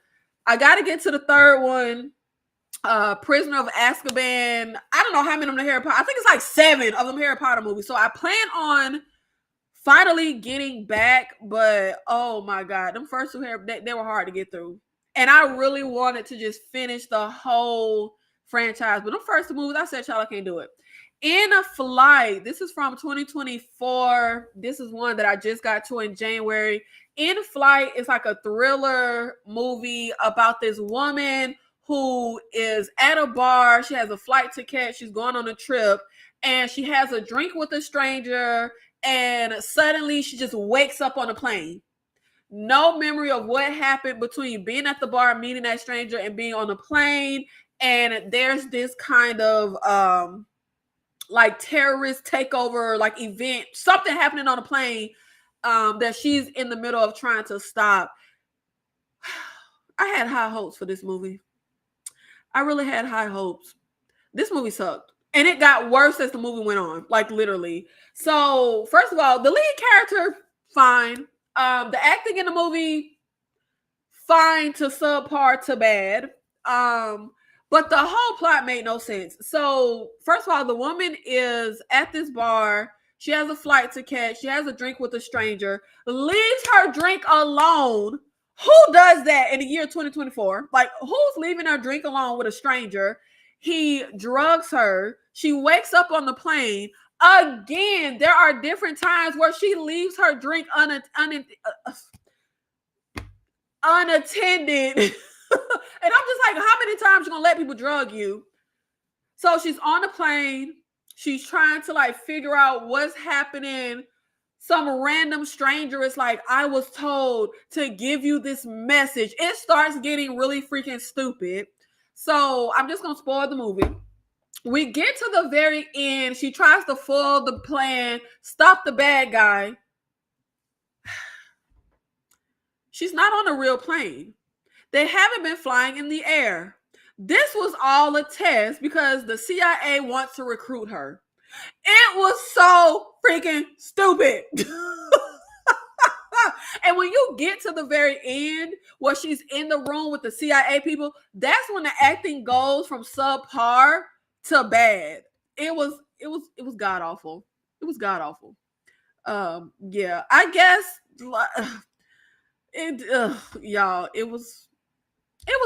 I got to get to the third one. Prisoner of Azkaban. I don't know how many of them Harry Potter. I think it's like 7 of them Harry Potter movies. So I plan on finally getting back, but oh my God, them first two they were hard to get through. And I really wanted to just finish the whole franchise. But them first two movies, I said, y'all, I can't do it. In a Flight, this is from 2024. This is one that I just got to in January. In Flight is like a thriller movie about this woman who is at a bar. She has a flight to catch. She's going on a trip, and she has a drink with a stranger, and suddenly she just wakes up on a plane. No memory of what happened between being at the bar, meeting that stranger, and being on the plane. And there's this kind of like terrorist takeover, like event, something happening on a plane that she's in the middle of trying to stop. I had high hopes for this movie. I really had high hopes. This movie sucked. And it got worse as the movie went on, like literally. So, first of all, the lead character, fine. The acting in the movie, fine to subpar to bad. But the whole plot made no sense. So, first of all, the woman is at this bar. She has a flight to catch. She has a drink with a stranger. Leaves her drink alone. Who does that in the year 2024? Like, who's leaving her drink alone with a stranger? He drugs her. She wakes up on the plane. Again, there are different times where she leaves her drink unattended. And I'm just like, how many times you gonna let people drug you? So she's on the plane. She's trying to like figure out what's happening. Some random stranger is like, I was told to give you this message. It starts getting really freaking stupid. So I'm just gonna spoil the movie. We get to the very end. She tries to foil the plan, stop the bad guy. She's not on a real plane. They haven't been flying in the air. This was all a test because the CIA wants to recruit her. It was so freaking stupid. And when you get to the very end where she's in the room with the CIA people, that's when the acting goes from subpar to bad. It was god awful. It was god awful. Yeah, I guess y'all, it was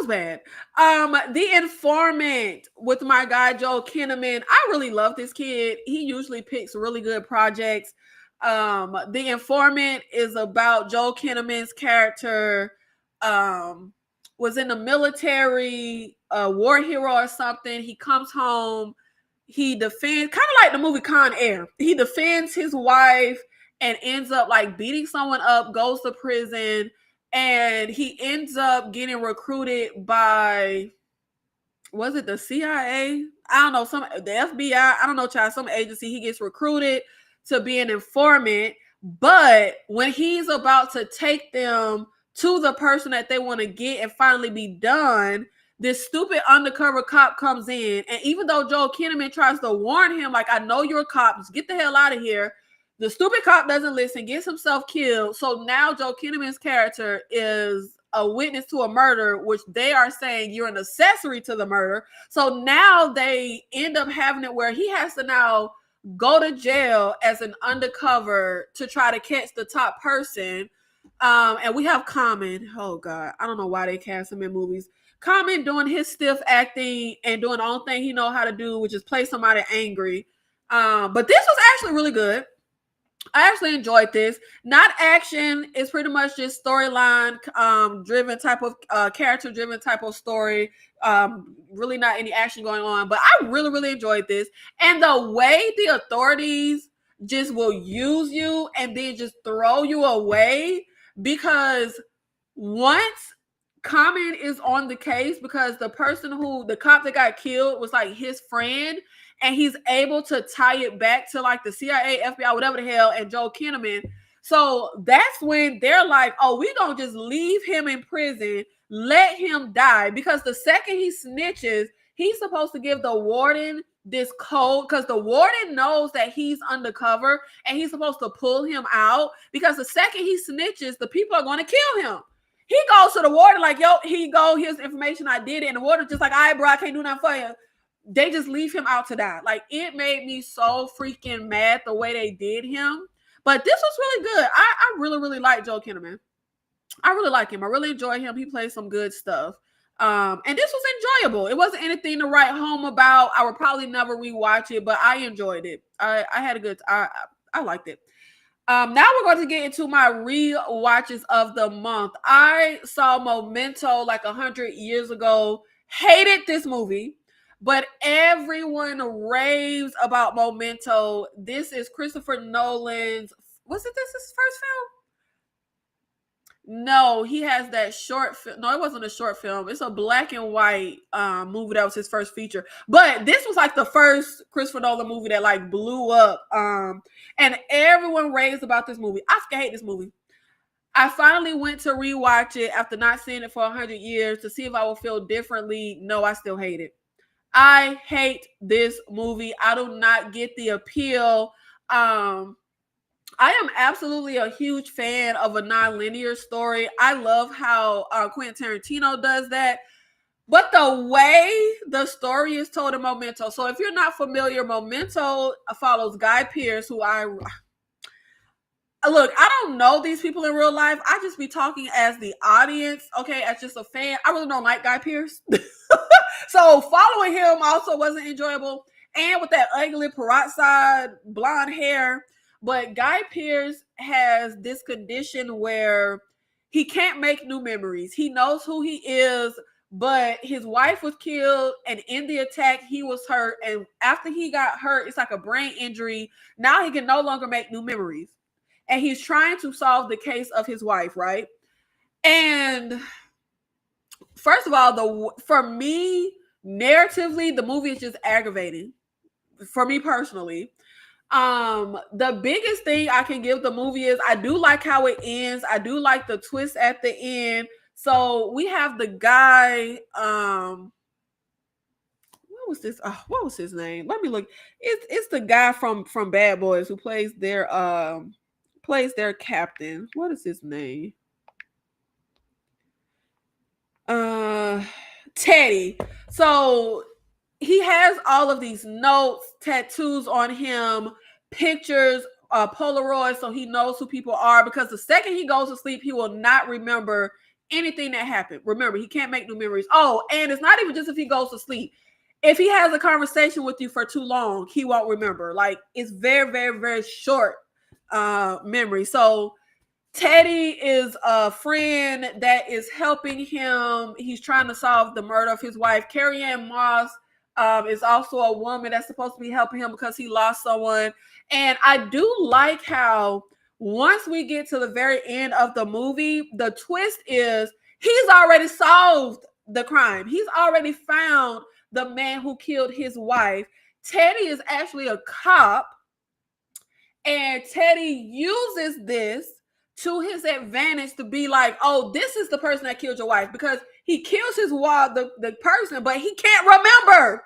bad. The Informant with my guy Joel Kinnaman. I really love this kid. He usually picks really good projects. The Informant is about Joel Kinnaman's character. Was in the military, a war hero or something. He comes home. He defends, kind of like the movie Con Air. He defends his wife and ends up like beating someone up, goes to prison, and he ends up getting recruited by, was it the CIA? I don't know, the FBI. I don't know, child, some agency. He gets recruited to be an informant, but when he's about to take them to the person that they want to get and finally be done, this stupid undercover cop comes in, and even though Joel Kinnaman tries to warn him, like, I know you're a cop, just get the hell out of here, the stupid cop doesn't listen, gets himself killed. So now Joel Kinnaman's character is a witness to a murder, which they are saying you're an accessory to the murder. So now they end up having it where he has to now go to jail as an undercover to try to catch the top person. And we have Common. Oh God, I don't know why they cast him in movies. Common doing his stiff acting and doing the only thing he know how to do, which is play somebody angry. But this was actually really good. I actually enjoyed this. Not action. It's pretty much just storyline driven type of character driven type of story. Really not any action going on, but I really, really enjoyed this. And the way the authorities just will use you and then just throw you away, because once Common is on the case, because the cop that got killed was like his friend, and he's able to tie it back to like the CIA, FBI, whatever the hell, and Joel Kinnaman. So that's when they're like, oh, we don't just leave him in prison, let him die. Because the second he snitches, he's supposed to give the warden this code, because the warden knows that he's undercover and he's supposed to pull him out, because the second he snitches, the people are going to kill him. He goes to the warden like, yo, here's the information, I did it. And the warden's just like, all right, bro, I can't do nothing for you. They just leave him out to die. Like, it made me so freaking mad the way they did him. But this was really good. I really, really like Joel Kinnaman. I really like him. I really enjoy him. He plays some good stuff. And this was enjoyable. It wasn't anything to write home about. I would probably never rewatch it, but I enjoyed it. I had a good I liked it. Now we're going to get into my re-watches of the month. I saw Memento like 100 years ago. Hated this movie, but everyone raves about Memento. This is Christopher Nolan's. Was it this his first film? No, he has that short film. No, it wasn't a short film. It's a black and white movie that was his first feature. But this was like the first Christopher Nolan movie that like blew up. And everyone raves about this movie. I fucking hate this movie. I finally went to rewatch it after not seeing it for 100 years to see if I will feel differently. No, I still hate it. I hate this movie. I do not get the appeal. I am absolutely a huge fan of a non-linear story. I love how Quentin Tarantino does that. But the way the story is told in Memento. So if you're not familiar, Memento follows Guy Pearce, who I don't know these people in real life. I just be talking as the audience, okay, as just a fan. I really don't like Guy Pearce. So following him also wasn't enjoyable. And with that ugly peroxide blonde hair. But Guy Pearce has this condition where he can't make new memories. He knows who he is, but his wife was killed, and in the attack, he was hurt. And after he got hurt, it's like a brain injury. Now he can no longer make new memories. And he's trying to solve the case of his wife, right? And first of all, for me, narratively, the movie is just aggravating. For me personally. The biggest thing I can give the movie is I do like how it ends. I do like the twist at the end. So we have the guy, what was this? What was his name? Let me look. It's the guy from Bad Boys who plays their captain. What is his name? Teddy. So he has all of these notes, tattoos on him, pictures, Polaroids, so he knows who people are, because the second he goes to sleep, he will not remember anything that happened. Remember, he can't make new memories. Oh, and it's not even just if he goes to sleep. If he has a conversation with you for too long, he won't remember. Like, it's very, very, very short memory. So Teddy is a friend that is helping him. He's trying to solve the murder of his wife. Carrie Ann Moss is also a woman that's supposed to be helping him because he lost someone. And I do like how once we get to the very end of the movie, the twist is he's already solved the crime. He's already found the man who killed his wife. Teddy is actually a cop, and Teddy uses this to his advantage to be like, oh, this is the person that killed your wife, because he kills his wife, the person, but he can't remember.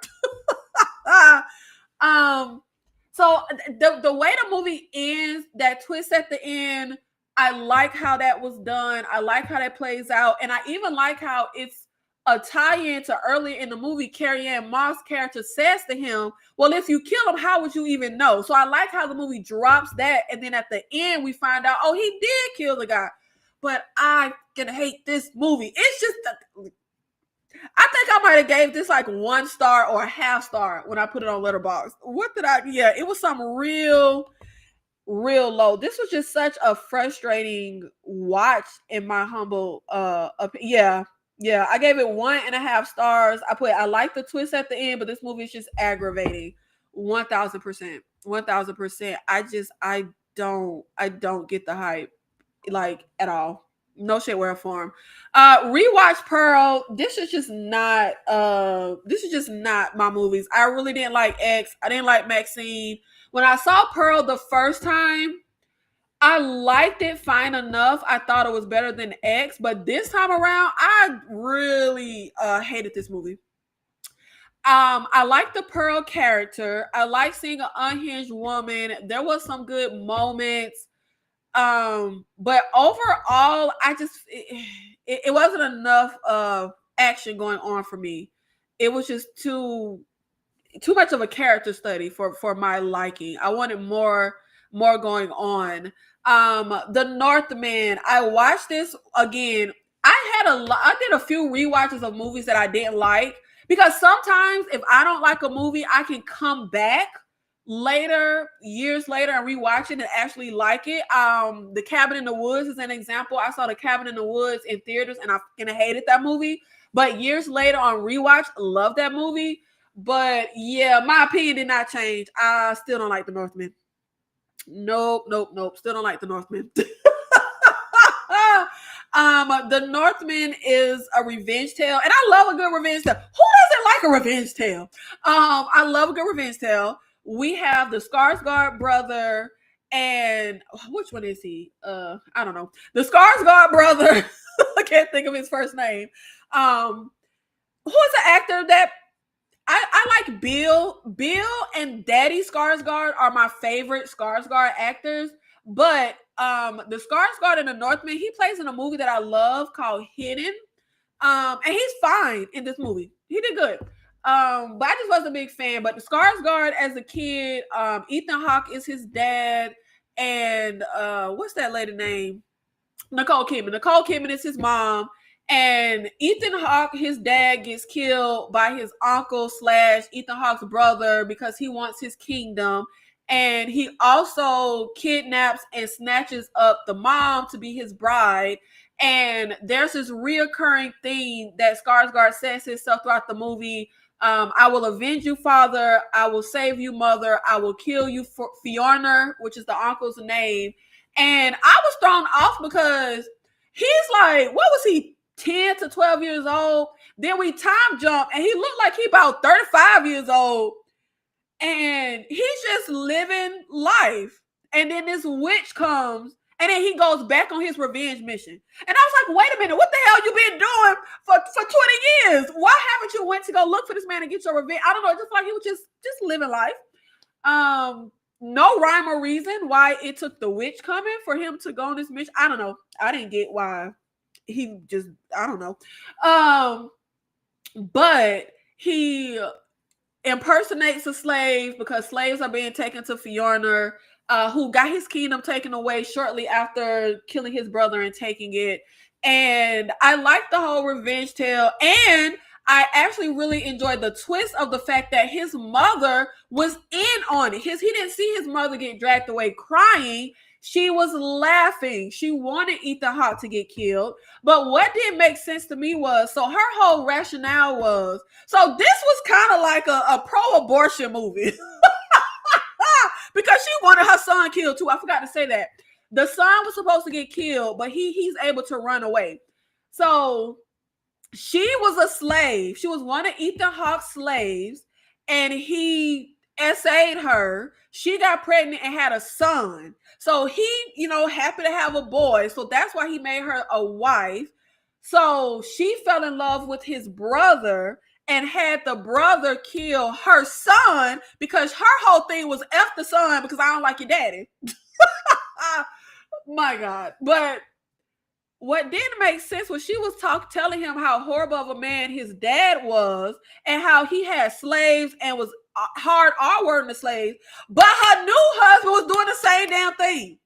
So the way the movie ends, that twist at the end, I like how that was done. I like how that plays out. And I even like how it's a tie-in to earlier in the movie. Carrie Ann Moss' character says to him, well, if you kill him, how would you even know? So I like how the movie drops that. And then at the end, we find out, oh, he did kill the guy. But I can hate this movie. It's just, I think I might have gave this like 1 star or a half star when I put it on Letterboxd. Yeah, it was some real low. This was just such a frustrating watch in my humble opinion. Yeah, I gave it 1.5 stars. I like the twist at the end, but this movie is just aggravating. 1000%. 1000%. I don't get the hype, like, at all. No shit where form. Rewatch Pearl. This is just not my movies. I really didn't like X. I didn't like Maxine. When I saw Pearl the first time, I liked it fine enough. I thought it was better than X, but this time around, I really hated this movie. I like the Pearl character. I like seeing an unhinged woman. There was some good moments. But overall, it wasn't enough of action going on for me. It was just too much of a character study for my liking. I wanted more going on. The Northman, I watched this again. I did a few rewatches of movies that I didn't like, because sometimes if I don't like a movie, I can come back later, years later, and rewatch it and actually like it. The Cabin in the Woods is an example. I saw The Cabin in the Woods in theaters, and I hated that movie. But years later on rewatch, love that movie. But yeah, my opinion did not change. I still don't like the Northman. Nope. Still don't like the Northman. The Northman is a revenge tale, and I love a good revenge tale. Who doesn't like a revenge tale? I love a good revenge tale. We have the Skarsgård brother, and which one is he? I don't know. The Skarsgård brother. I can't think of his first name. Who is the actor that I like? Bill and Daddy Skarsgård are my favorite Skarsgård actors. But the Skarsgård in the Northman, he plays in a movie that I love called Hidden. And he's fine in this movie. He did good. But I just wasn't a big fan. But the Skarsgård as a kid, Ethan Hawke is his dad, and what's that lady name? Nicole Kidman. Nicole Kidman is his mom. And Ethan Hawke, his dad, gets killed by his uncle / Ethan Hawke's brother because he wants his kingdom. And he also kidnaps and snatches up the mom to be his bride. And there's this reoccurring theme that Skarsgård says himself throughout the movie. I will avenge you, father. I will save you, mother. I will kill you, Fiona, which is the uncle's name. And I was thrown off because he's like, what was he, 10 to 12 years old? Then we time jump, and he looked like he about 35 years old. And he's just living life. And then this witch comes, and then he goes back on his revenge mission. And I was like, wait a minute, what the hell you been doing for 20 years? Why haven't you went to go look for this man and get your revenge? I don't know. It just like he was just living life. No rhyme or reason why it took the witch coming for him to go on this mission. I don't know. I didn't get why he just, I don't know. But he impersonates a slave because slaves are being taken to Fiona, who got his kingdom taken away shortly after killing his brother and taking it. And I like the whole revenge tale. And I actually really enjoyed the twist of the fact that his mother was in on it. He didn't see his mother get dragged away crying. She was laughing. She wanted Ethan Hawke to get killed. But what didn't make sense to me was, so her whole rationale was, so this was kind of like a pro-abortion movie. Because she wanted her son killed too. I forgot to say that. The son was supposed to get killed, but he's able to run away. So she was a slave. She was one of Ethan Hawke's slaves, and he essayed her. She got pregnant and had a son. So he, happy to have a boy. So that's why he made her a wife. So she fell in love with his brother and had the brother kill her son because her whole thing was F the son because I don't like your daddy. My God. But what didn't make sense was she was telling him how horrible of a man his dad was and how he had slaves and was hard R-wording the slaves, but her new husband was doing the same damn thing.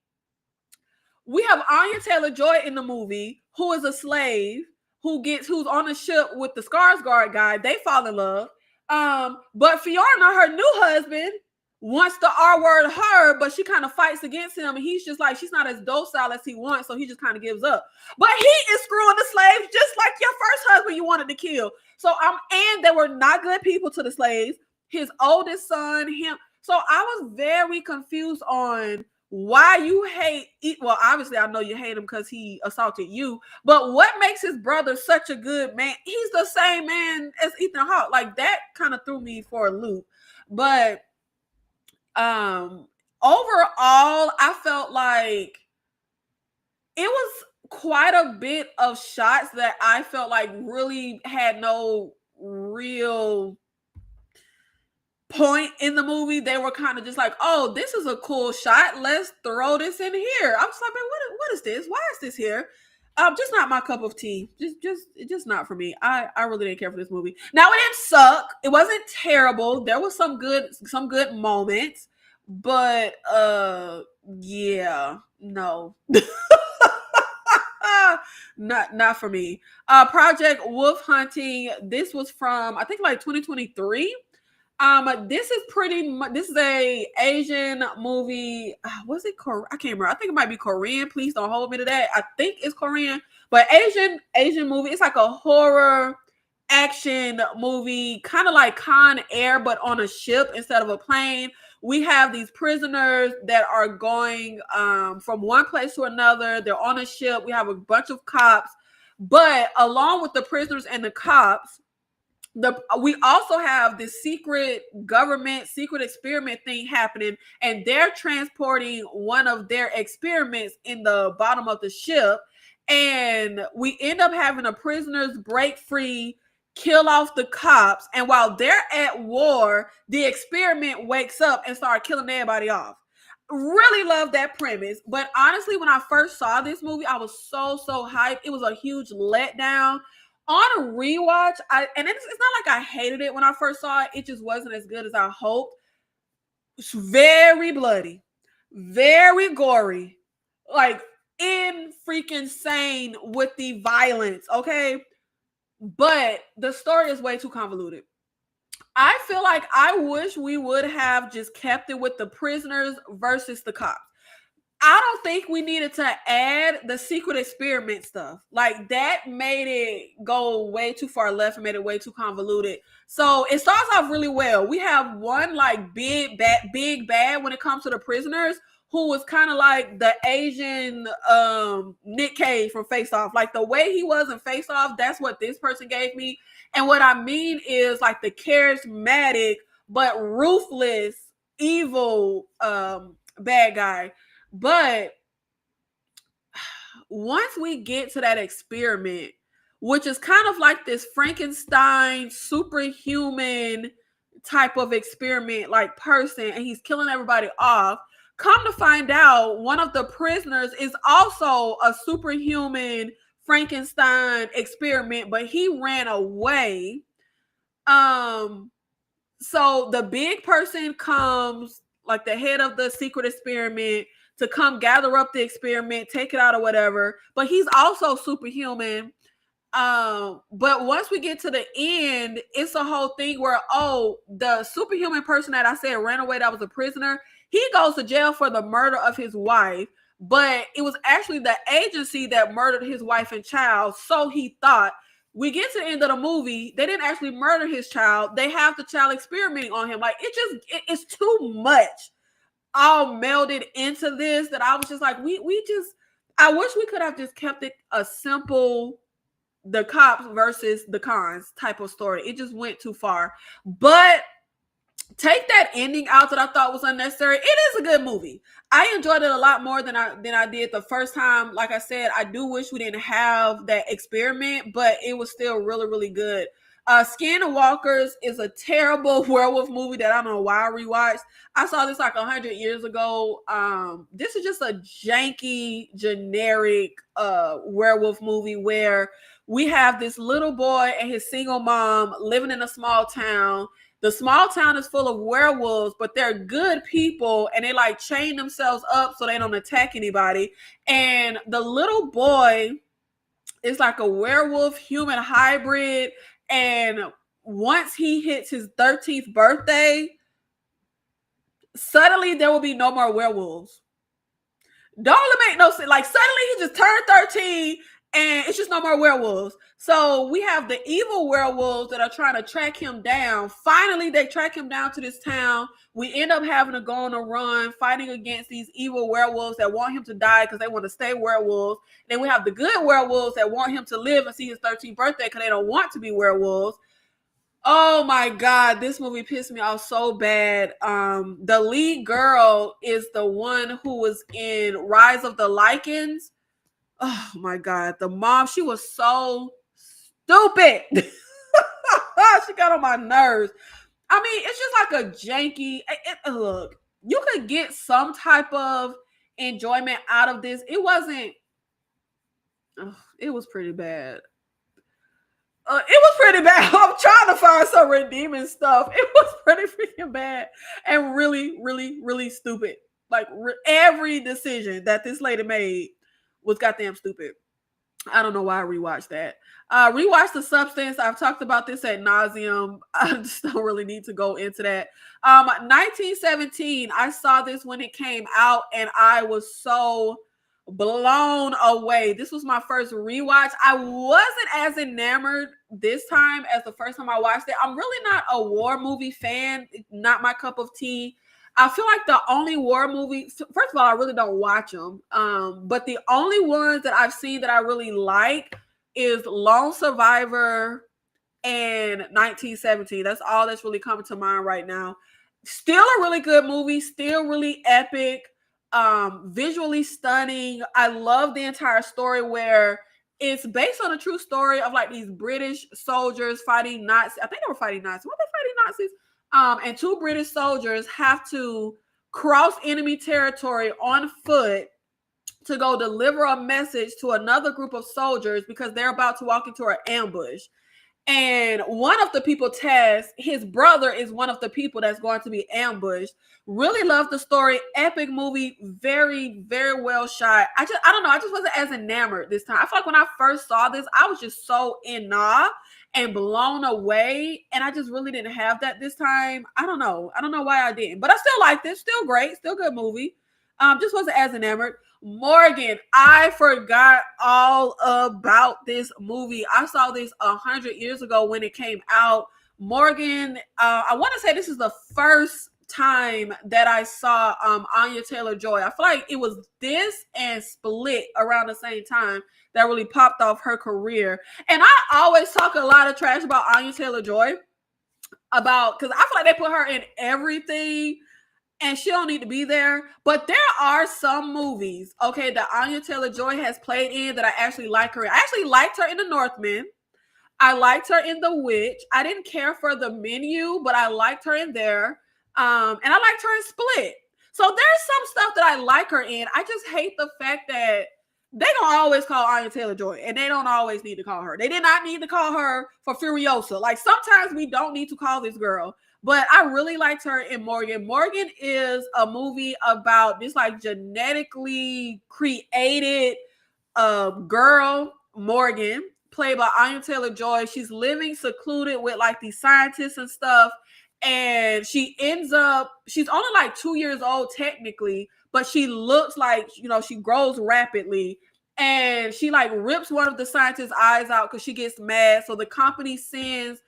We have Anya Taylor-Joy in the movie, who is a slave, who's on a ship with the Skarsgård guy. They fall in love. But Fiona, her new husband, wants to R-word her, but she kind of fights against him, and he's just like, she's not as docile as he wants, so he just kind of gives up. But he is screwing the slaves just like your first husband you wanted to kill. So and they were not good people to the slaves. His oldest son, him. So I was very confused on why you hate. Well, obviously I know you hate him because he assaulted you. But what makes his brother such a good man? He's the same man as Ethan Hawke. Like that kind of threw me for a loop. But overall, I felt like it was quite a bit of shots that I felt like really had no real point in the movie. They were kind of just like, oh, this is a cool shot, let's throw this in here. I'm just like, man, what is this? Why is this here? Just not my cup of tea. Just not for me. I really didn't care for this movie. Now, it didn't suck. It wasn't terrible. There was some good moments, but yeah, no. Not for me. Project Wolf Hunting. This was from, I think, like 2023. This is a Asian movie. Was it Korean? I can't remember. I think it might be Korean. Please don't hold me to that. I think it's Korean, but Asian movie. It's like a horror action movie, kind of like Con Air, but on a ship instead of a plane. We have these prisoners that are going from one place to another. They're on a ship. We have a bunch of cops, but along with the prisoners and the cops, we also have this secret government, secret experiment thing happening, and they're transporting one of their experiments in the bottom of the ship. And we end up having the prisoners break free, kill off the cops, and while they're at war, the experiment wakes up and start killing everybody off. Really love that premise. But honestly, when I first saw this movie, I was so hyped. It was a huge letdown. On a rewatch, it's not like I hated it when I first saw it. It just wasn't as good as I hoped. It's very bloody, very gory, like in freaking sane with the violence, okay? But the story is way too convoluted. I feel like I wish we would have just kept it with the prisoners versus the cops. I don't think we needed to add the secret experiment stuff. Like, that made it go way too far left and made it way too convoluted. So it starts off really well. We have one like big bad when it comes to the prisoners, who was kind of like the Asian Nickey from Face Off. Like, the way he was in Face Off, that's what this person gave me. And what I mean is like the charismatic but ruthless, evil bad guy. But once we get to that experiment, which is kind of like this Frankenstein superhuman type of experiment, like person, and he's killing everybody off, come to find out one of the prisoners is also a superhuman Frankenstein experiment, but he ran away. So the big person comes, like the head of the secret experiment, to come gather up the experiment, take it out or whatever. But he's also superhuman. But once we get to the end, it's a whole thing where, the superhuman person that I said ran away, that was a prisoner, he goes to jail for the murder of his wife. But it was actually the agency that murdered his wife and child. So he thought. We get to the end of the movie, they didn't actually murder his child. They have the child experimenting on him. Like, it's too much all melded into this that I was just like, I wish we could have just kept it a simple, the cops versus the cons type of story. It just went too far. But take that ending out that I thought was unnecessary. It is a good movie. I enjoyed it a lot more than I did the first time. Like I said, I do wish we didn't have that experiment, but it was still really, really good. Skinwalkers is a terrible werewolf movie that I don't know why I rewatched. I saw this like 100 years ago. This is just a janky, generic werewolf movie where we have this little boy and his single mom living in a small town. The small town is full of werewolves, but they're good people, and they like chain themselves up so they don't attack anybody. And the little boy is like a werewolf human hybrid. And once he hits his 13th birthday, suddenly there will be no more werewolves. Don't make no sense. Like, suddenly he just turned 13 and it's just no more werewolves. So we have the evil werewolves that are trying to track him down. Finally, they track him down to this town. We end up having to go on a run, fighting against these evil werewolves that want him to die because they want to stay werewolves. Then we have the good werewolves that want him to live and see his 13th birthday because they don't want to be werewolves. Oh my God, this movie pissed me off so bad. The lead girl is the one who was in Rise of the Lycans. Oh my God, the mom, she was so stupid. She got on my nerves. I mean, it's just like a janky, look, you could get some type of enjoyment out of this. It wasn't, it was pretty bad. It was pretty bad. I'm trying to find some redeeming stuff. It was pretty freaking bad and really, really, really stupid. Like, every decision that this lady made was goddamn stupid. I don't know why I rewatched that. Rewatch The Substance. I've talked about this ad nauseum. I just don't really need to go into that. 1917. I saw this when it came out, and I was so blown away. This was my first rewatch. I wasn't as enamored this time as the first time I watched it. I'm really not a war movie fan. It's not my cup of tea. I feel like the only war movie, first of all, I really don't watch them. But the only ones that I've seen that I really like is Lone Survivor and 1917. That's all that's really coming to mind right now. Still a really good movie, still really epic, visually stunning. I love the entire story where it's based on a true story of like these British soldiers fighting Nazis. I think they were fighting Nazis. Were they fighting Nazis? And two British soldiers have to cross enemy territory on foot to go deliver a message to another group of soldiers because they're about to walk into an ambush. And one of the people tasked, his brother is one of the people that's going to be ambushed. Really love the story. Epic movie. Very, very well shot. I don't know. I just wasn't as enamored this time. I feel like when I first saw this, I was just so in awe and blown away. And I just really didn't have that this time. I don't know. I don't know why I didn't. But I still liked it. Still great. Still good movie. Just wasn't as enamored. Morgan, I forgot all about this movie. I saw this 100 years ago when it came out. Morgan, I want to say this is the first time that I saw Anya Taylor-Joy. I feel like it was this and Split around the same time that really popped off her career. And I always talk a lot of trash about Anya Taylor-Joy because I feel like they put her in everything. And she don't need to be there. But there are some movies, okay, that Anya Taylor-Joy has played in that I actually like her in. I actually liked her in The Northman. I liked her in The Witch. I didn't care for The Menu, but I liked her in there. And I liked her in Split. So there's some stuff that I like her in. I just hate the fact that they don't always call Anya Taylor-Joy, and they don't always need to call her. They did not need to call her for Furiosa. Like, sometimes we don't need to call this girl. But I really liked her in Morgan. Morgan is a movie about this like genetically created girl, Morgan, played by Anya Taylor-Joy. She's living secluded with like these scientists and stuff. And she ends up, she's only like 2 years old technically, but she looks like, she grows rapidly. And she like rips one of the scientists' eyes out because she gets mad. So the company sends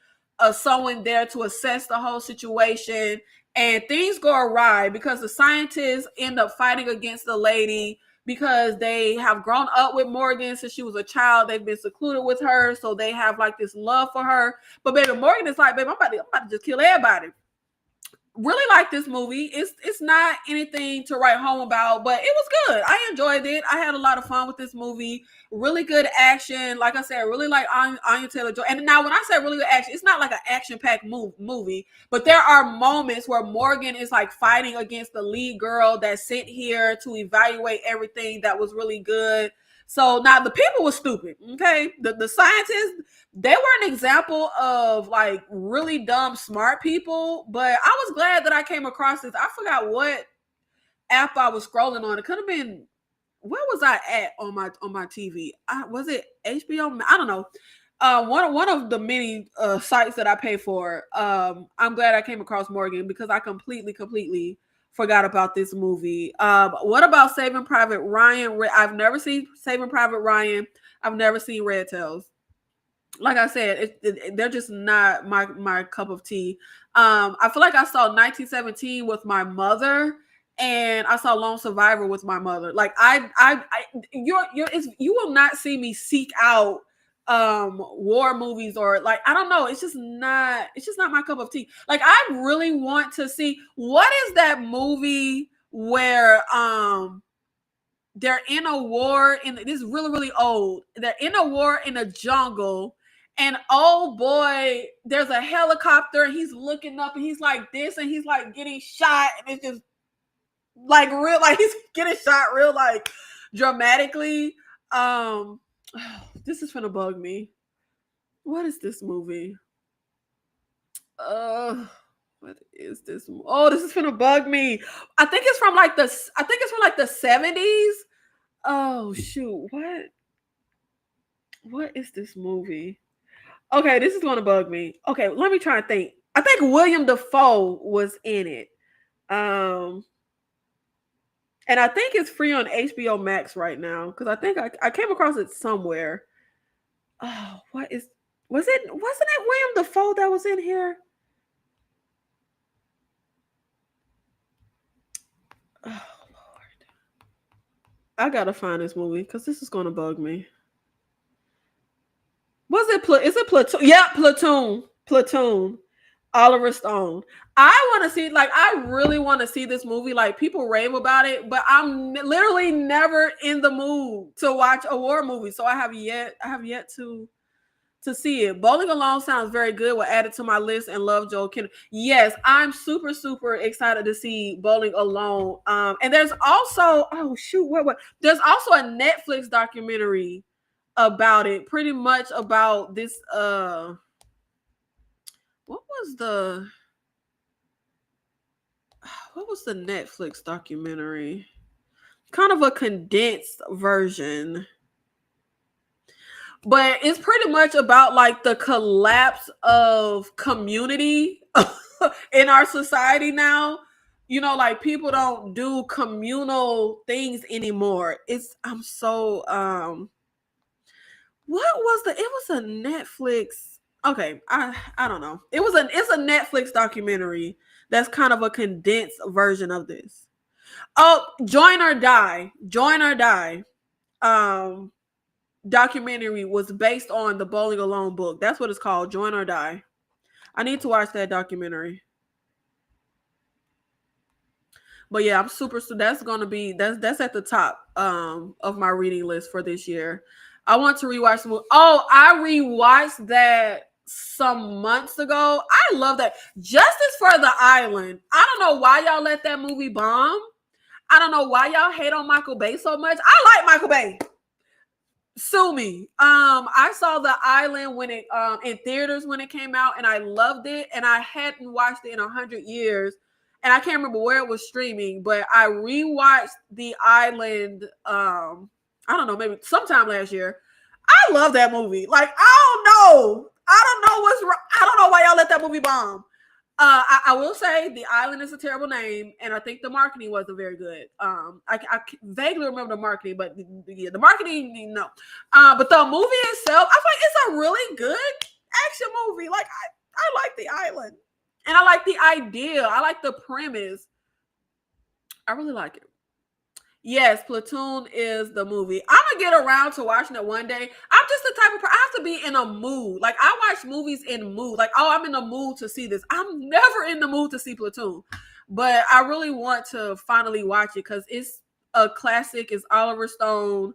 someone there to assess the whole situation, and things go awry because the scientists end up fighting against the lady because they have grown up with Morgan since she was a child. They've been secluded with her, so they have like this love for her. But baby, Morgan is like, baby, I'm about to just kill everybody. Really like this movie. It's not anything to write home about, but it was good. I enjoyed it. I had a lot of fun with this movie. Really good action. Like I said, I really like Anya Taylor-Joy. And now when I say really good action, it's not like an action-packed movie, but there are moments where Morgan is like fighting against the lead girl that's sent here to evaluate everything. That was really good. So now the people were stupid, okay? The scientists, they were an example of like really dumb, smart people, but I was glad that I came across this. I forgot what app I was scrolling on. It could have been, where was I at on my TV? Was it HBO? I don't know. One of the many sites that I pay for. I'm glad I came across Morgan because I completely forgot about this movie. What about Saving Private Ryan? I've never seen Saving Private Ryan. I've never seen Red Tails. Like I said, they're just not my cup of tea. I feel like I saw 1917 with my mother, and I saw Lone Survivor with my mother. Like you will not see me seek out war movies or like, I don't know, it's just not my cup of tea. Like, I really want to see, what is that movie where they're in a war this is really old. They're in a war in a jungle, and oh boy, there's a helicopter, and he's looking up and he's like this, and he's like getting shot, and it's just like real, like he's getting shot real like dramatically. This is gonna bug me. What is this movie? What is this? Oh, this is gonna bug me. I think it's from like the 70s. Oh shoot, what is this movie? Okay, this is gonna bug me. Okay, let me try and think. I think William Dafoe was in it. And I think it's free on HBO Max right now because I think I came across it somewhere. Oh, wasn't it William Dafoe that was in here? Oh Lord. I gotta find this movie because this is gonna bug me. Is it Platoon? Yeah, Platoon. Oliver Stone. I want to see, like, I really want to see this movie. Like, people rave about it, but I'm literally never in the mood to watch a war movie. So I have yet to see it. Bowling Alone sounds very good. We'll add it to my list and love Joel Kinnaman. Yes, I'm super, super excited to see Bowling Alone. And there's also, oh shoot, what? There's also a Netflix documentary about it, pretty much about this. What was the Netflix documentary? Kind of a condensed version. But it's pretty much about like the collapse of community in our society now. You know, like people don't do communal things anymore. I'm so what was it was a Netflix. Okay, I don't know. It's a Netflix documentary that's kind of a condensed version of this. Oh, Join or Die. Join or Die. Documentary was based on the Bowling Alone book. That's what it's called, Join or Die. I need to watch that documentary. But yeah, I'm super. So that's gonna be that's at the top of my reading list for this year. I want to rewatch the movie. Oh, I rewatched that some months ago. I love that. Justice for the Island. I don't know why y'all let that movie bomb. I don't know why y'all hate on Michael Bay so much. I like Michael Bay. Sue me. I saw The Island when it in theaters when it came out, and I loved it. And I hadn't watched it in 100 years, and I can't remember where it was streaming. But I rewatched The Island. I don't know, maybe sometime last year. I love that movie. Like I don't know what's wrong. I don't know why y'all let that movie bomb. I will say The Island is a terrible name, and I think the marketing wasn't very good. I vaguely remember the marketing, but yeah, the marketing, no. But the movie itself, I feel like it's a really good action movie. Like I like The Island, and I like the idea. I like the premise. I really like it. Yes, Platoon is the movie. I'm gonna get around to watching it one day. I'm just the type of person, I have to be in a mood. Like I watch movies in mood. Like, oh, I'm in the mood to see this. I'm never in the mood to see Platoon. But I really want to finally watch it because it's a classic. It's Oliver Stone.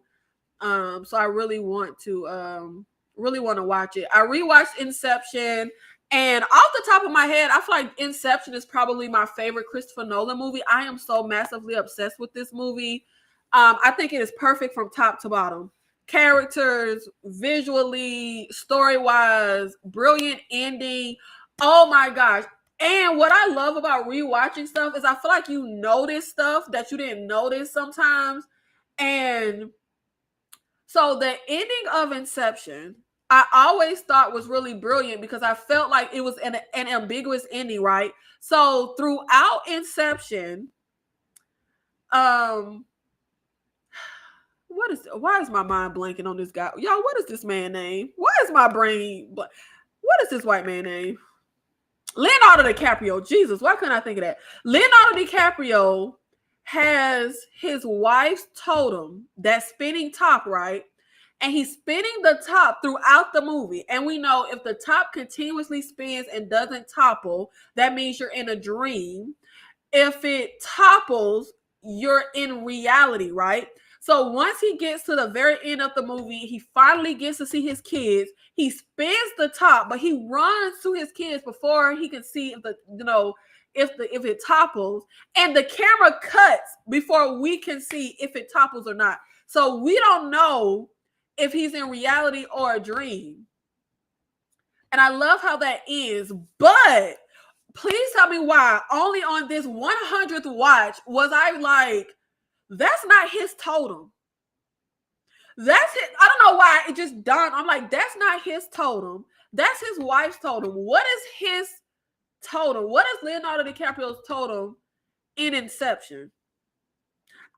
So I really want to watch it. I rewatched Inception. And off the top of my head, I feel like Inception is probably my favorite Christopher Nolan movie. I am so massively obsessed with this movie. I think it is perfect from top to bottom. Characters, visually, story-wise, brilliant ending. Oh my gosh. And what I love about rewatching stuff is I feel like you notice stuff that you didn't notice sometimes. And so the ending of Inception, I always thought was really brilliant because I felt like it was an ambiguous ending, right? So throughout Inception, why is my mind blanking on this guy? Y'all, what is this man name? Why is my brain what is this white man name? Leonardo DiCaprio. Jesus, why couldn't I think of that? Leonardo DiCaprio has his wife's totem, that spinning top, right? And he's spinning the top throughout the movie. And we know if the top continuously spins and doesn't topple, that means you're in a dream. If it topples, you're in reality, right? So once he gets to the very end of the movie, he finally gets to see his kids. He spins the top, but he runs to his kids before he can see if it topples, and the camera cuts before we can see if it topples or not. So we don't know if he's in reality or a dream. And I love how that ends, but please tell me why only on this 100th watch was I like, that's not his totem. That's it. I don't know why it just dawned. I'm like, that's not his totem. That's his wife's totem. What is his totem? What is Leonardo DiCaprio's totem in Inception?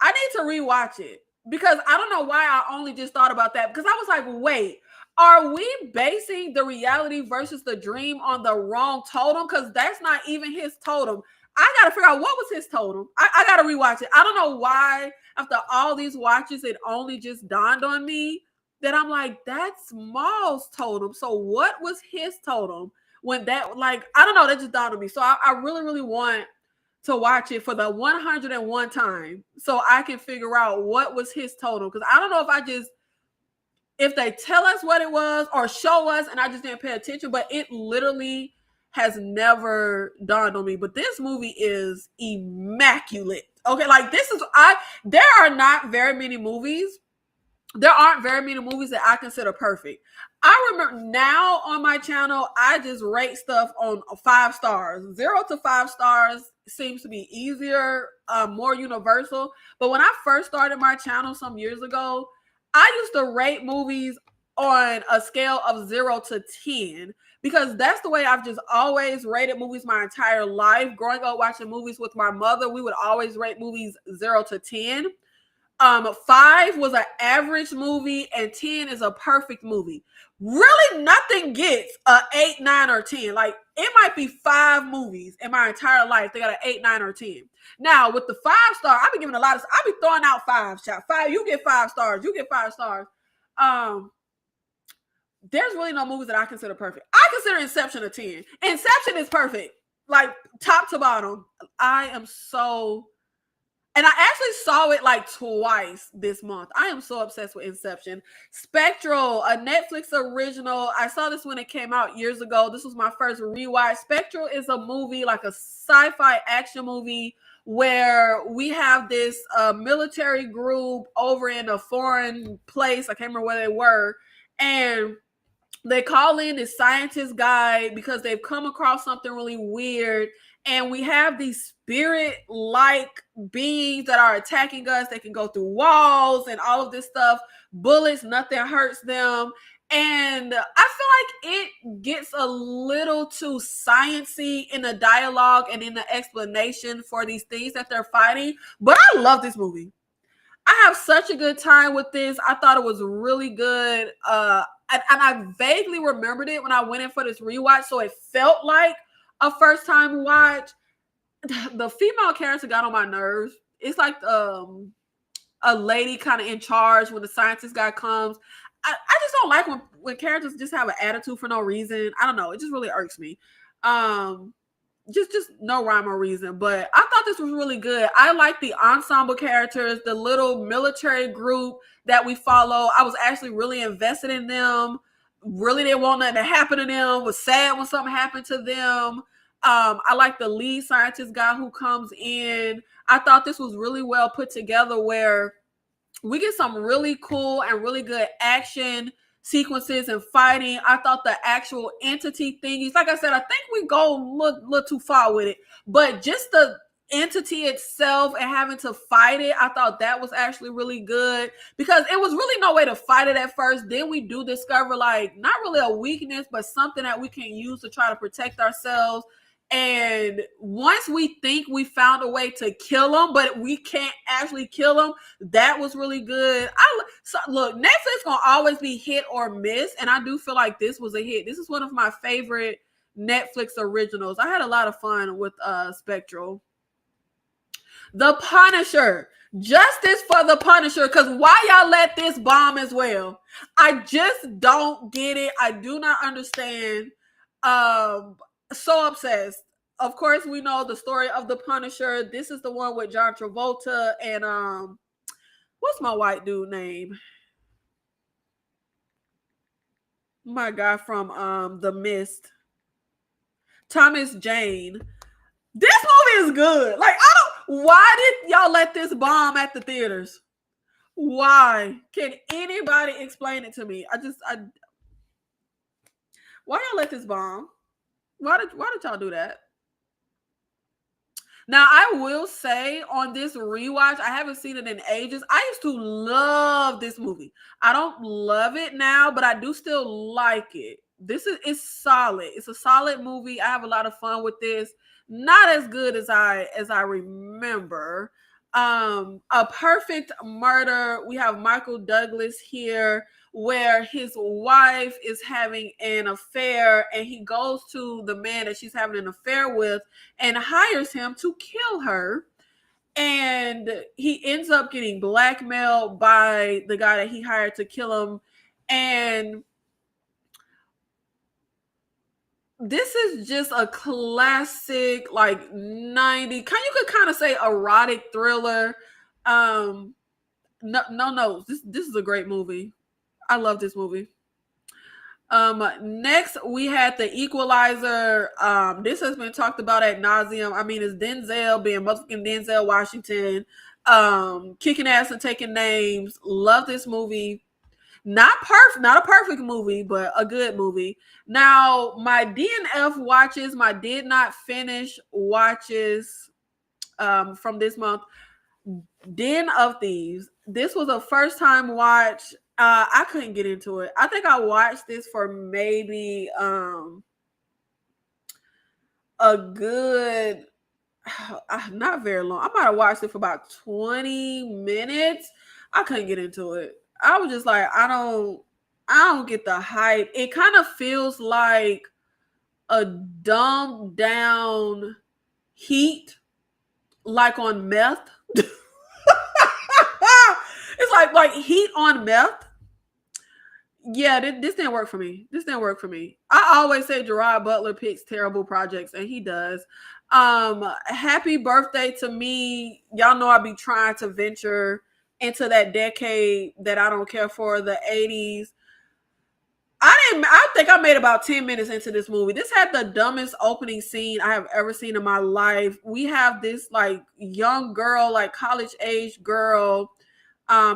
I need to rewatch it because I don't know why I only just thought about that, because I was like, wait, are we basing the reality versus the dream on the wrong totem? Because that's not even his totem. I got to figure out what was his totem. I got to rewatch it. I don't know why after all these watches, it only just dawned on me that I'm like, that's Maul's totem. So what was his totem when that, like, I don't know, that just dawned on me. So I really, really want to watch it for the 101 time so I can figure out what was his totem. Because I don't know if they tell us what it was or show us and I just didn't pay attention, but it literally has never dawned on me. But this movie is immaculate. Okay, like there are not very many movies. There aren't very many movies that I consider perfect. I remember now on my channel, I just rate stuff on 5 stars. 0 to 5 stars seems to be easier, more universal. But when I first started my channel some years ago, I used to rate movies on a scale of 0 to 10 because that's the way I've just always rated movies my entire life. Growing up watching movies with my mother, we would always rate movies 0 to 10. 5 was an average movie and 10 is a perfect movie. Really, nothing gets a 8, 9, or 10. Like, it might be 5 movies in my entire life. They got an 8, 9, or 10. Now, with the 5 star, I've been giving a lot of, I've been throwing out 5 shots. 5, you get 5 stars. You get 5 stars. There's really no movies that I consider perfect. I consider Inception a 10. Inception is perfect. Like, top to bottom. I am so... And I actually saw it like twice this month. I am so obsessed with Inception. Spectral, a Netflix original. I saw this when it came out years ago. This was my first rewatch. Spectral is a movie, like a sci-fi action movie, where we have this military group over in a foreign place. I can't remember where they were. And they call in this scientist guy because they've come across something really weird. And we have these spirit-like beings that are attacking us. They can go through walls and all of this stuff. Bullets, nothing hurts them. And I feel like it gets a little too sciencey in the dialogue and in the explanation for these things that they're fighting. But I love this movie. I have such a good time with this. I thought it was really good. And I vaguely remembered it when I went in for this rewatch. So it felt like a first time watch. The female character got on my nerves. It's like a lady kind of in charge when the scientist guy comes. I just don't like when characters just have an attitude for no reason. I don't know. It just really irks me. Just no rhyme or reason. But I thought this was really good. I like the ensemble characters, the little military group that we follow. I was actually really invested in them. Really didn't want nothing to happen to them. Was sad when something happened to them. I like the lead scientist guy who comes in. I thought this was really well put together where we get some really cool and really good action sequences and fighting. I thought the actual entity thingies, like I said, I think we go a little too far with it, but just the entity itself and having to fight it, I thought that was actually really good because it was really no way to fight it at first. Then we do discover like not really a weakness, but something that we can use to try to protect ourselves. And once we think we found a way to kill them, but we can't actually kill them, that was really good. Look, Netflix gonna always be hit or miss, and I do feel like this was a hit. This is one of my favorite Netflix originals. I had a lot of fun with Spectral. The Punisher. Justice for the Punisher, because why y'all let this bomb as well? I just don't get it. I do not understand. So obsessed. Of course, we know the story of the Punisher. This is the one with John Travolta and what's my white dude name? My guy from The Mist. Thomas Jane. This movie is good. Like, why did y'all let this bomb at the theaters? Why? Can anybody explain it to me? Why y'all let this bomb? Why did y'all do that? Now, I will say on this rewatch, I haven't seen it in ages. I used to love this movie. I don't love it now, but I do still like it. It's solid. It's a solid movie. I have a lot of fun with this. Not as good as I remember. A Perfect Murder. We have Michael Douglas here, where his wife is having an affair, and he goes to the man that she's having an affair with and hires him to kill her. And he ends up getting blackmailed by the guy that he hired to kill him. And this is just a classic, like 90, you could kind of say erotic thriller. No, this is a great movie. I love this movie. Next we had The Equalizer. This has been talked about ad nauseum. I mean, it's Denzel being motherfucking Denzel Washington, kicking ass and taking names. Love this movie. Not a perfect movie, but a good movie. Now, my DNF watches, my did not finish watches from this month. Den of Thieves. This was a first time watch. I couldn't get into it. I think I watched this for maybe a good not very long. I might have watched it for about 20 minutes. I couldn't get into it. I was just like, I don't get the hype. It kind of feels like a dumbed down Heat, like on meth. It's like Heat on meth. Yeah, this didn't work for me. I always say Gerard Butler picks terrible projects, and he does. Happy Birthday to Me. Y'all know I be trying to venture into that decade that I don't care for, the 80s. I think I made about 10 minutes into this movie. This had the dumbest opening scene I have ever seen in my life. We have this like young girl, like college age girl.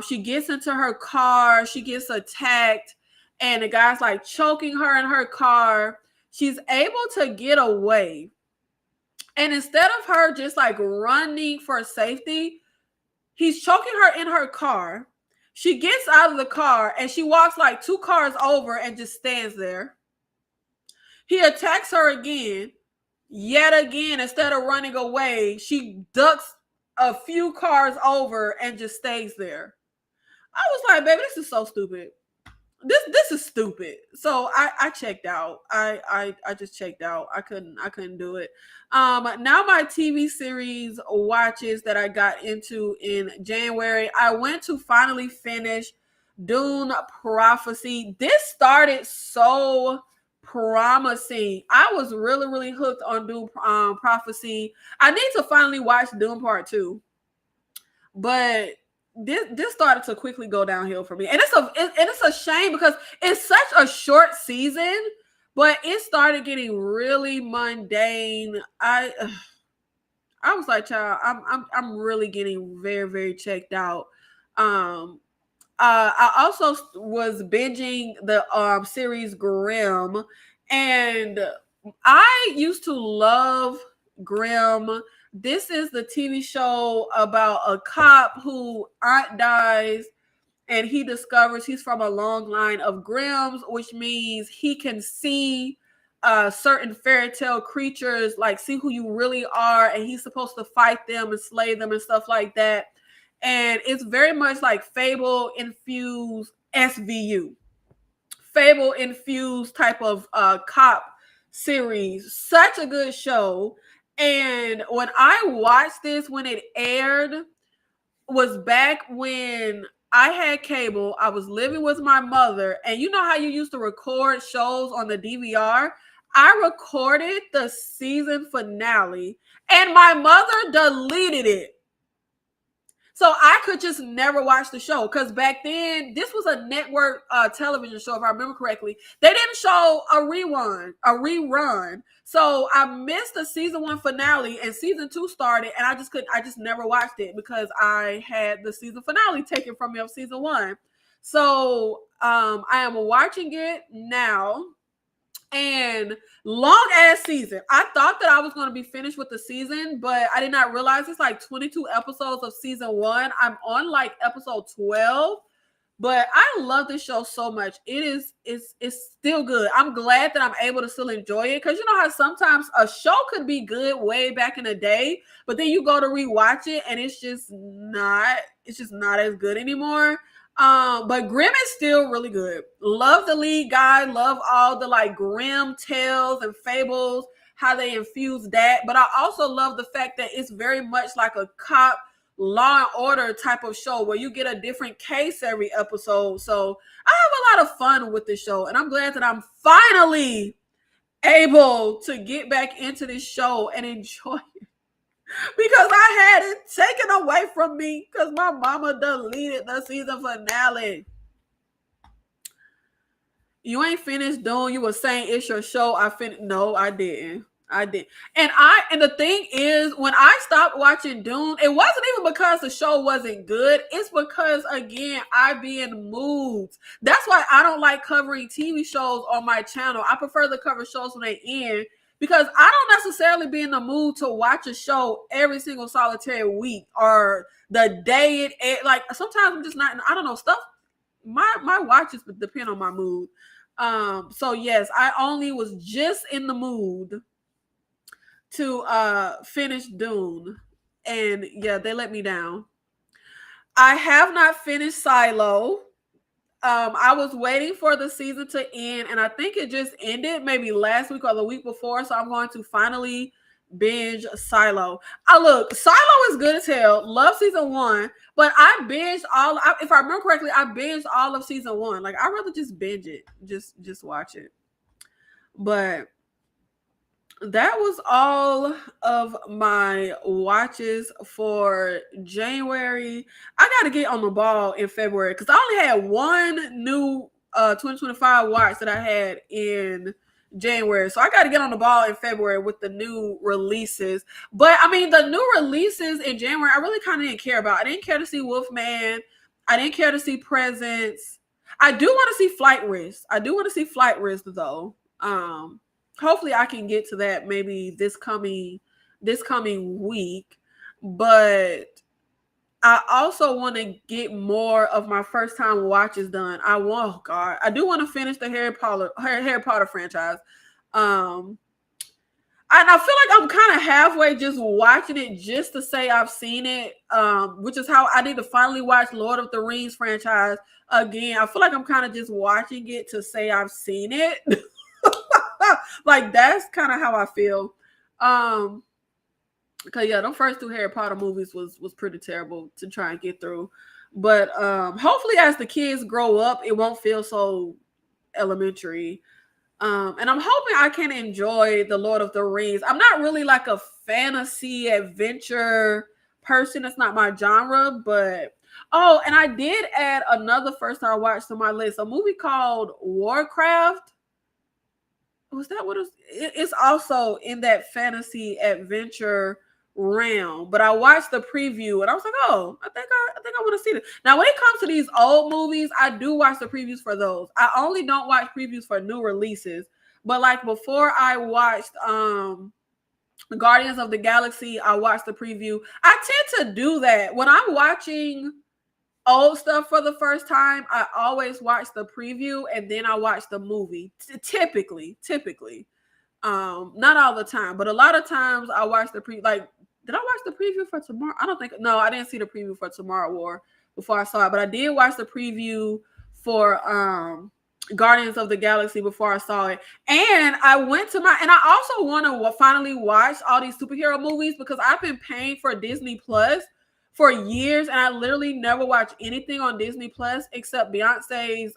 She gets into her car, she gets attacked, and the guy's like choking her in her car. She's able to get away. And instead of her just like running for safety, he's choking her in her car. She gets out of the car and she walks like 2 cars over and just stands there. He attacks her again. Yet again, instead of running away, she ducks a few cars over and just stays there. I was like, baby, this is so stupid. This is stupid. So I checked out. I just checked out. I couldn't do it. Now my TV series watches that I got into in January. I went to finally finish Dune Prophecy. This started so promising. I was really, really hooked on Dune Prophecy. I need to finally watch Dune Part 2. But this started to quickly go downhill for me, and it's a shame because it's such a short season, but it started getting really mundane. I was like, child, I'm really getting very, very checked out. I also was binging the series Grimm, and I used to love Grimm. This is the TV show about a cop who aunt dies, and he discovers he's from a long line of Grimms, which means he can see certain fairy tale creatures, like see who you really are, and he's supposed to fight them and slay them and stuff like that. And it's very much like Fable infused SVU, Fable infused type of cop series. Such a good show. And when I watched this, when it aired, was back when I had cable. I was living with my mother, and you know how you used to record shows on the DVR? I recorded the season finale, and my mother deleted it. So I could just never watch the show, because back then, this was a network television show, if I remember correctly. They didn't show a rerun. So I missed the season 1 finale, and season 2 started, and I just never watched it because I had the season finale taken from me of season 1. So I am watching it now. And long ass season. I thought that I was going to be finished with the season, but I did not realize it's like 22 episodes of season 1. I'm on like episode 12. But I love this show so much. It's still good. I'm glad that I'm able to still enjoy it, because you know how sometimes a show could be good way back in the day, but then you go to rewatch it and it's just not as good anymore. But Grimm is still really good. Love the lead guy, love all the like Grimm tales and fables, how they infuse that. But I also love the fact that it's very much like a cop Law and Order type of show where you get a different case every episode. So I have a lot of fun with this show, and I'm glad that I'm finally able to get back into this show and enjoy it, because I had it taken away from me because my mama deleted the season finale. You ain't finished doing. You were saying it's your show. I finished. No, I didn't. I did. And the thing is, when I stopped watching Dune, it wasn't even because the show wasn't good. It's because, again, I be in moods. That's why I don't like covering TV shows on my channel. I prefer to cover shows when they end, because I don't necessarily be in the mood to watch a show every single solitary week or the day it like sometimes I'm just not, I don't know, stuff. My watches depend on my mood. So yes, I only was just in the mood to finish Dune, and yeah, they let me down. I have not finished Silo. I was waiting for the season to end, and I think it just ended maybe last week or the week before, so I'm going to finally binge Silo. Look, Silo is good as hell. Love season 1, but I binged if I remember correctly, I binged all of season 1. Like, I'd rather just binge it, just watch it. But that was all of my watches for January. I got to get on the ball in February, because I only had one new 2025 watch that I had in January. So I got to get on the ball in February with the new releases. But I mean, the new releases in January, I really kind of didn't care about. I didn't care to see Wolfman. I didn't care to see Presence. I do want to see Flight Risk. Though. Hopefully I can get to that maybe this coming week. But I also want to get more of my first time watches done. I do want to finish the Harry Potter franchise. And I feel like I'm kind of halfway just watching it just to say I've seen it, which is how I need to finally watch Lord of the Rings franchise again. I feel like I'm kind of just watching it to say I've seen it. Like, that's kind of how I feel. Because yeah, them first 2 Harry Potter movies was pretty terrible to try and get through. But hopefully as the kids grow up, it won't feel so elementary. And I'm hoping I can enjoy the Lord of the Rings. I'm not really like a fantasy adventure person. That's not my genre. But and I did add another first time I watched to my list, a movie called Warcraft. Was that what it's also in that fantasy adventure realm? But I watched the preview and I was like, oh, I think I want to see it. Now, when it comes to these old movies, I do watch the previews for those. I only don't watch previews for new releases. But like before I watched Guardians of the Galaxy, I watched the preview. I tend to do that when I'm watching old stuff for the first time. I always watch the preview and then I watch the movie. Typically, not all the time, but a lot of times I watch the did I watch the preview for Tomorrow? I didn't see the preview for Tomorrow War before I saw it, but I did watch the preview for Guardians of the Galaxy before I saw it. And I also want to finally watch all these superhero movies, because I've been paying for Disney Plus for years, and I literally never watch anything on Disney Plus except Beyonce's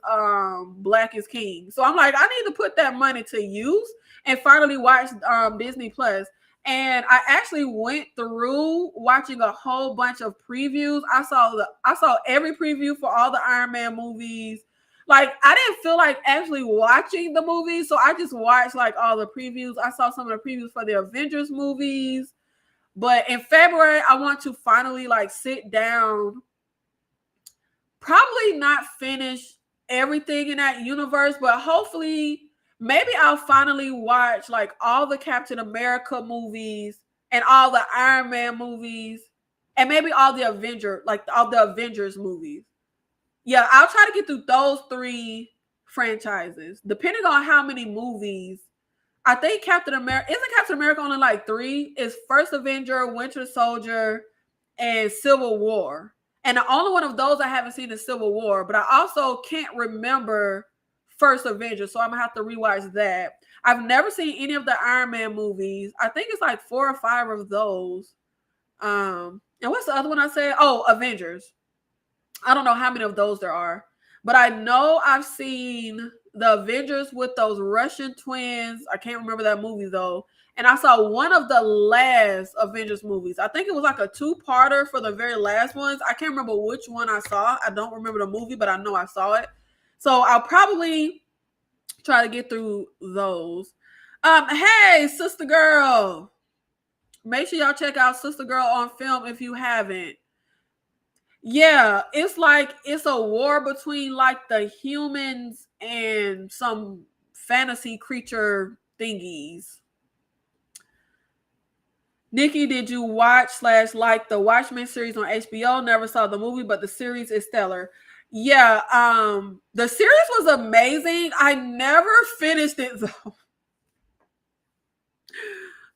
Black is King. So I'm like, I need to put that money to use and finally watch Disney Plus. And I actually went through watching a whole bunch of previews. I saw every preview for all the Iron Man movies. Like, I didn't feel like actually watching the movies, so I just watched like all the previews. I saw some of the previews for the Avengers movies. But in February, I want to finally like sit down, probably not finish everything in that universe, but hopefully maybe I'll finally watch like all the Captain America movies and all the Iron Man movies and maybe all the Avengers movies. Yeah, I'll try to get through those 3 franchises. Depending on how many movies. I think Captain America, isn't Captain America only like 3? It's First Avenger, Winter Soldier, and Civil War. And the only one of those I haven't seen is Civil War, but I also can't remember First Avenger, so I'm gonna have to rewatch that. I've never seen any of the Iron Man movies. I think it's like 4 or 5 of those. And what's the other one I said? Oh, Avengers. I don't know how many of those there are, but I know I've seen the Avengers with those Russian twins. I can't remember that movie though. And I saw one of the last Avengers movies. I think it was like a 2-parter for the very last ones. I can't remember which one I saw. I don't remember the movie, but I know I saw it. So I'll probably try to get through those. Hey, Sister Girl. Make sure y'all check out Sister Girl on film if you haven't. Yeah, it's like it's a war between like the humans and some fantasy creature thingies. Nikki, did you watch / like the Watchmen series on HBO? Never saw the movie, but the series is stellar. Yeah, the series was amazing. I never finished it though.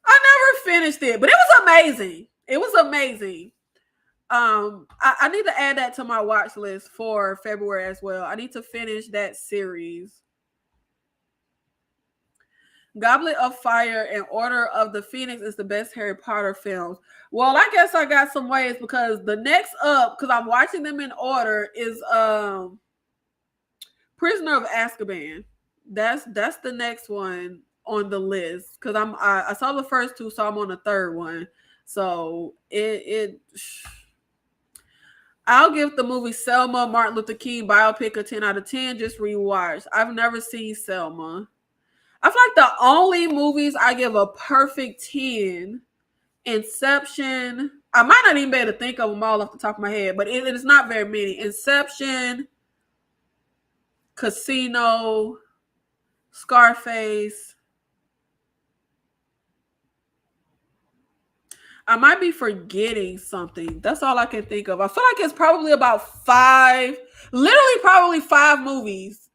I never finished it, but it was amazing. It was amazing. I need to add that to my watch list for February as well. I need to finish that series. Goblet of Fire and Order of the Phoenix is the best Harry Potter films. Well, I guess I got some ways because the next up, because I'm watching them in order, is Prisoner of Azkaban. That's the next one on the list because I saw the first 2, so I'm on the 3rd one. So I'll give the movie Selma, Martin Luther King biopic a 10 out of 10. Just rewatched. I've never seen Selma. I feel like the only movies I give a perfect 10, Inception. I might not even be able to think of them all off the top of my head, but it is not very many. Inception, Casino, Scarface. I might be forgetting something. That's all I can think of. I feel like it's probably about 5, literally probably 5 movies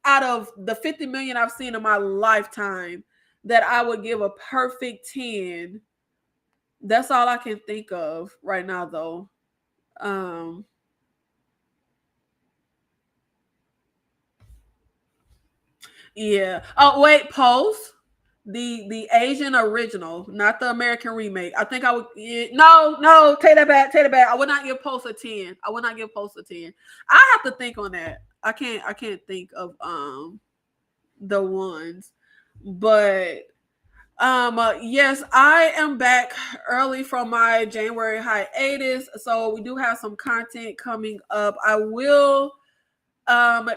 out of the 50 million I've seen in my lifetime that I would give a perfect 10. That's all I can think of right now, though. Yeah. Oh, wait, Pose. The Asian original, not the American remake. I think I would no, take that back. I would not give Pose a 10. I would not give Pose a 10. I have to think on that. I can't think of the ones. But yes, I am back early from my January hiatus. So we do have some content coming up. I will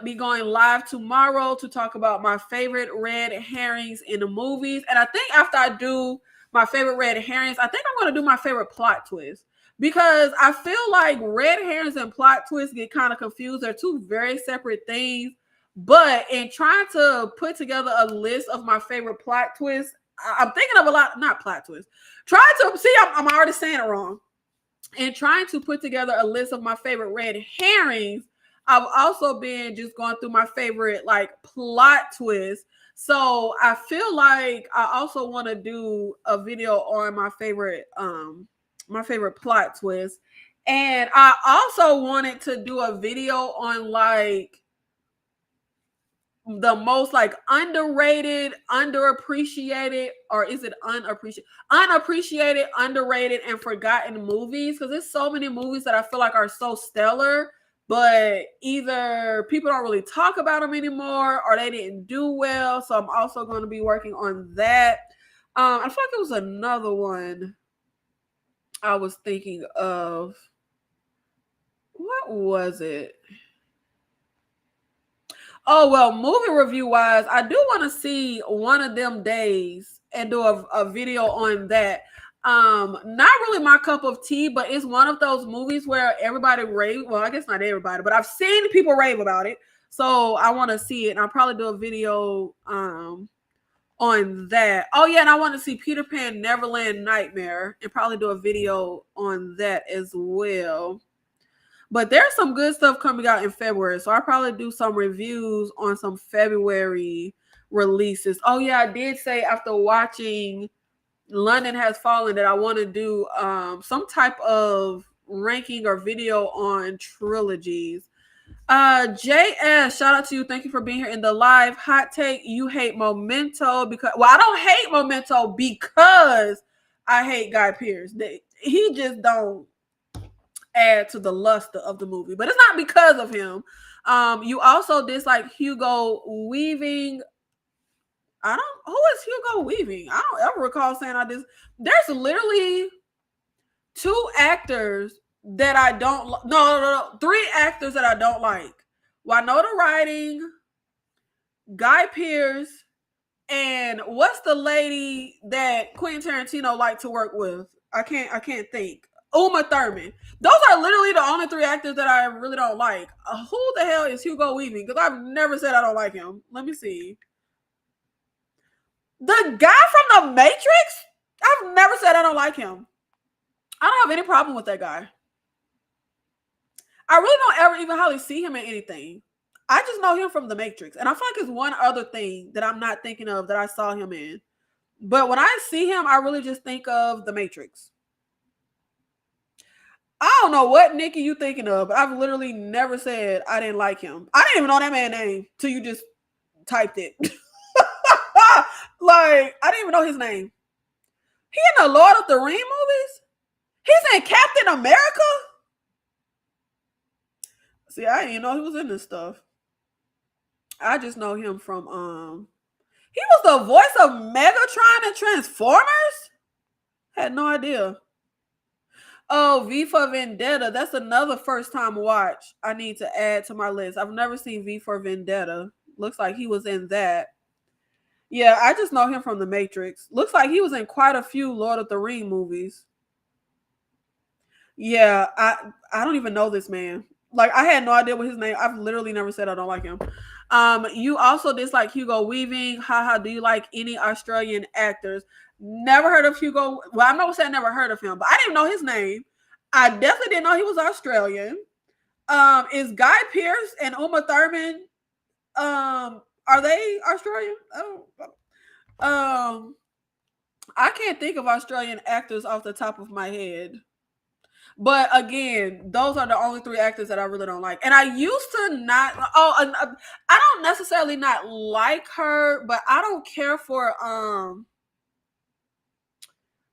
be going live tomorrow to talk about my favorite red herrings in the movies. And I think after I do my favorite red herrings, I think I'm going to do my favorite plot twist because I feel like red herrings and plot twists get kind of confused. They're 2 very separate things. But in trying to put together a list of my favorite plot twists, I'm thinking of a lot, not plot twists. Trying to see, I'm already saying it wrong. And trying to put together a list of my favorite red herrings, I've also been just going through my favorite like plot twists. So I feel like I also want to do a video on my favorite plot twist. And I also wanted to do a video on like the most like underrated, underappreciated, or is it unappreciated, underrated, and forgotten movies, because there's so many movies that I feel like are so stellar, but either people don't really talk about them anymore or they didn't do well. So I'm also going to be working on that. I feel like it was another one I was thinking of. What was it? Oh, well, movie review wise, I do want to see One of Them Days and do a video on that. Not really my cup of tea, but it's one of those movies where everybody rave. Well, I guess not everybody, but I've seen people rave about it. So I want to see it. And I'll probably do a video on that. Oh, yeah, and I want to see Peter Pan Neverland Nightmare and probably do a video on that as well. But there's some good stuff coming out in February. So I'll probably do some reviews on some February releases. Oh yeah, I did say after watching London Has Fallen that I want to do some type of ranking or video on trilogies. JS, shout out to you. Thank you for being here in the live. Hot take, you hate Memento because, well, I don't hate Memento because I hate Guy Pearce. He just don't add to the luster of the movie, but it's not because of him. You also dislike Hugo Weaving. Who is Hugo Weaving? I don't ever recall saying I just. There's literally two actors that I don't. No. 3 actors that I don't like. Winona Riding, Guy Pearce, and what's the lady that Quentin Tarantino liked to work with? I can't think. Uma Thurman. Those are literally the only 3 actors that I really don't like. Who the hell is Hugo Weaving? Because I've never said I don't like him. Let me see. The guy from The Matrix? I've never said I don't like him. I don't have any problem with that guy. I really don't ever even hardly see him in anything. I just know him from The Matrix. And I feel like it's one other thing that I'm not thinking of that I saw him in. But when I see him, I really just think of The Matrix. I don't know what Nikki you thinking of, but I've literally never said I didn't like him. I didn't even know that man's name till you just typed it. Like, I didn't even know his name. He in the Lord of the Rings movies? He's in Captain America? See, I didn't even know he was in this stuff. I just know him from he was the voice of Megatron and Transformers? Had no idea. Oh, V for Vendetta. That's another first time watch I need to add to my list. I've never seen V for Vendetta. Looks like he was in that. Yeah, I just know him from The Matrix. Looks like he was in quite a few Lord of the Rings movies. Yeah, I don't even know this man. Like, I had no idea what his name. I've literally never said I don't like him. You also dislike Hugo Weaving. Haha, do you like any Australian actors? Never heard of Hugo. Well, I'm not saying I never heard of him, but I didn't know his name. I definitely didn't know he was Australian. Is Guy Pearce and Uma Thurman, are they Australian? I can't think of Australian actors off the top of my head. But again, those are the only 3 actors that I really don't like. And I used to not. I don't necessarily not like her, but I don't care for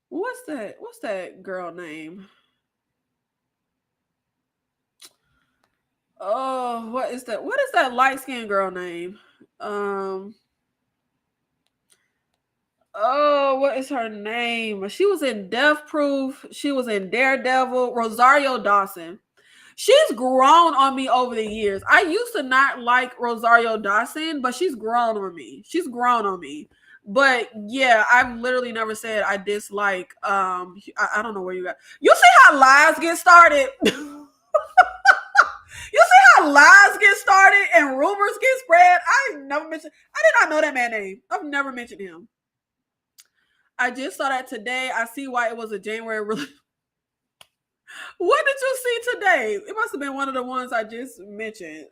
what's that girl name? Oh, what is that light-skinned girl name? Oh, what is her name? She was in Death Proof. She was in Daredevil. Rosario Dawson. She's grown on me over the years. I used to not like Rosario Dawson, but she's grown on me. But yeah, I've literally never said I dislike. I don't know where you got. You see how lies get started? You see how lies get started and rumors get spread? I did not know that man's name. I've never mentioned him. I just saw that today. I see why it was a January release. What did you see today? It must have been one of the ones I just mentioned.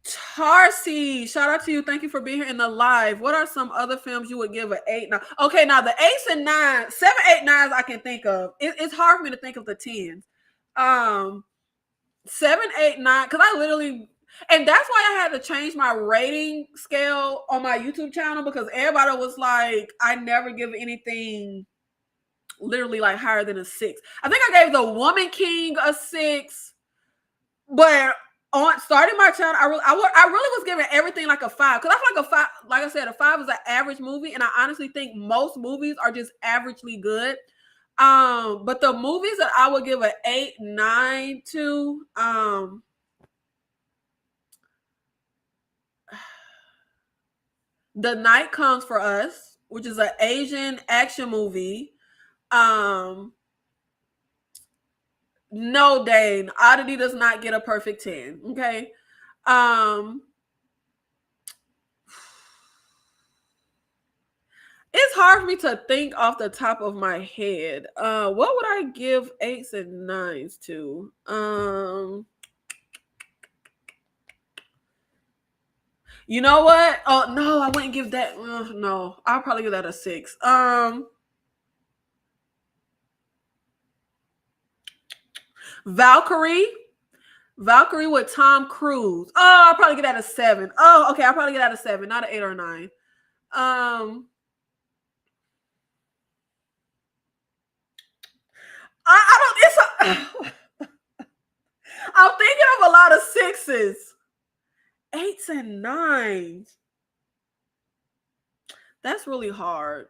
Tarsi, shout out to you. Thank you for being here in the live. What are some other films you would give an 8? Now, okay, now the 8s and 9s, 7, 8, 9s I can think of. It's hard for me to think of the 10s. 7, 8, 9, because I literally, and that's why I had to change my rating scale on my YouTube channel, because everybody was like, I never give anything literally like higher than a 6. I think I gave The Woman King a 6, but on starting my channel, I really was giving everything like a 5, because I feel like a 5, like I said, a 5 is an average movie, and I honestly think most movies are just averagely good. But the movies that I would give an 8, 9 to, The Night Comes for Us, which is an Asian action movie. No, Dane, Oddity does not get a perfect 10. Okay. It's hard for me to think off the top of my head. What would I give 8s and 9s to? You know what? Oh no, I wouldn't give that. No, I'll probably give that a 6. Valkyrie with Tom Cruise. Oh, I'll probably give that a 7. Oh, okay, I'll probably give that a 7, not an 8 or 9. I don't. It's a. I'm thinking of a lot of 6s, 8s, and 9s. That's really hard.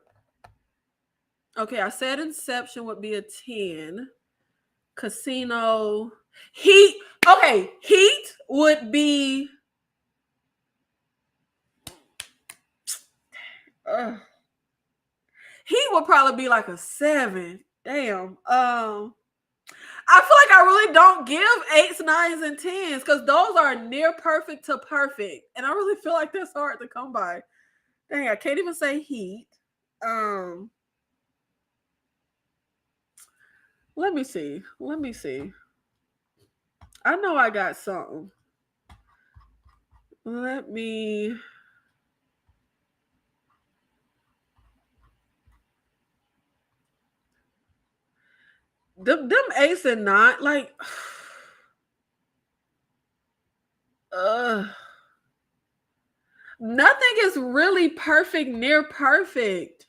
Okay, I said Inception would be a 10. Casino. Heat. Okay, Heat would be. Heat would probably be like a 7. Damn. I feel like I really don't give 8s, 9s, and 10s because those are near perfect to perfect. And I really feel like that's hard to come by. Dang, I can't even say Heat. Let me see. I know I got something. Let me. Them 8s and 9, like. Nothing is really perfect, near perfect.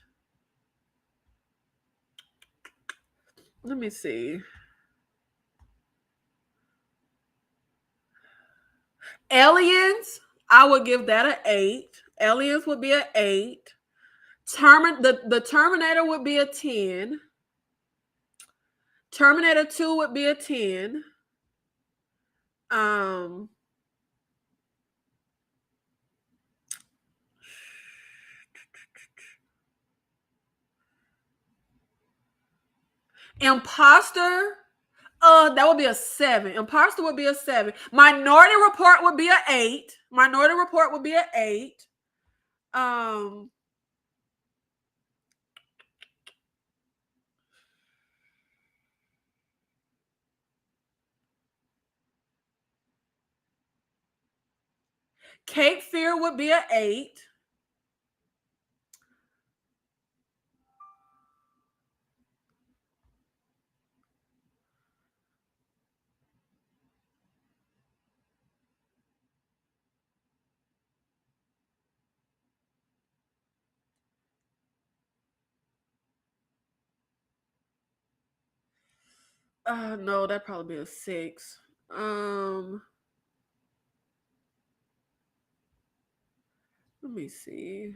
Let me see. Aliens, I would give that an 8. Aliens would be an 8. The Terminator would be a 10. Terminator 2 would be a 10. Imposter, that would be a 7. Imposter would be a 7. Minority Report would be an 8. Minority Report would be an 8. Cape Fear would be an 8. No, that'd probably be a 6. Let me see.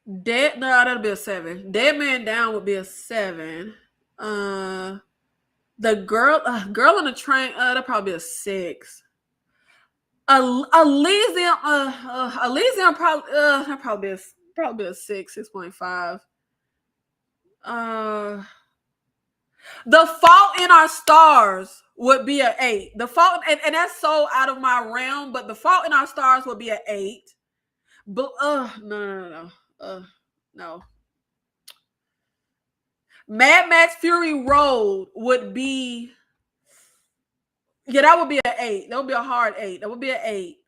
That'll be a 7. Dead Man Down would be a 7. The girl on the train, that'll probably be a 6. Elysium, Elysium probably that probably a 6, 6.5. The Fault in Our Stars would be an 8. The Fault, and that's so out of my realm, but The Fault in Our Stars would be an 8. But no. No. Mad Max Fury Road would be. Yeah, that would be an 8. That would be a hard 8. That would be an 8.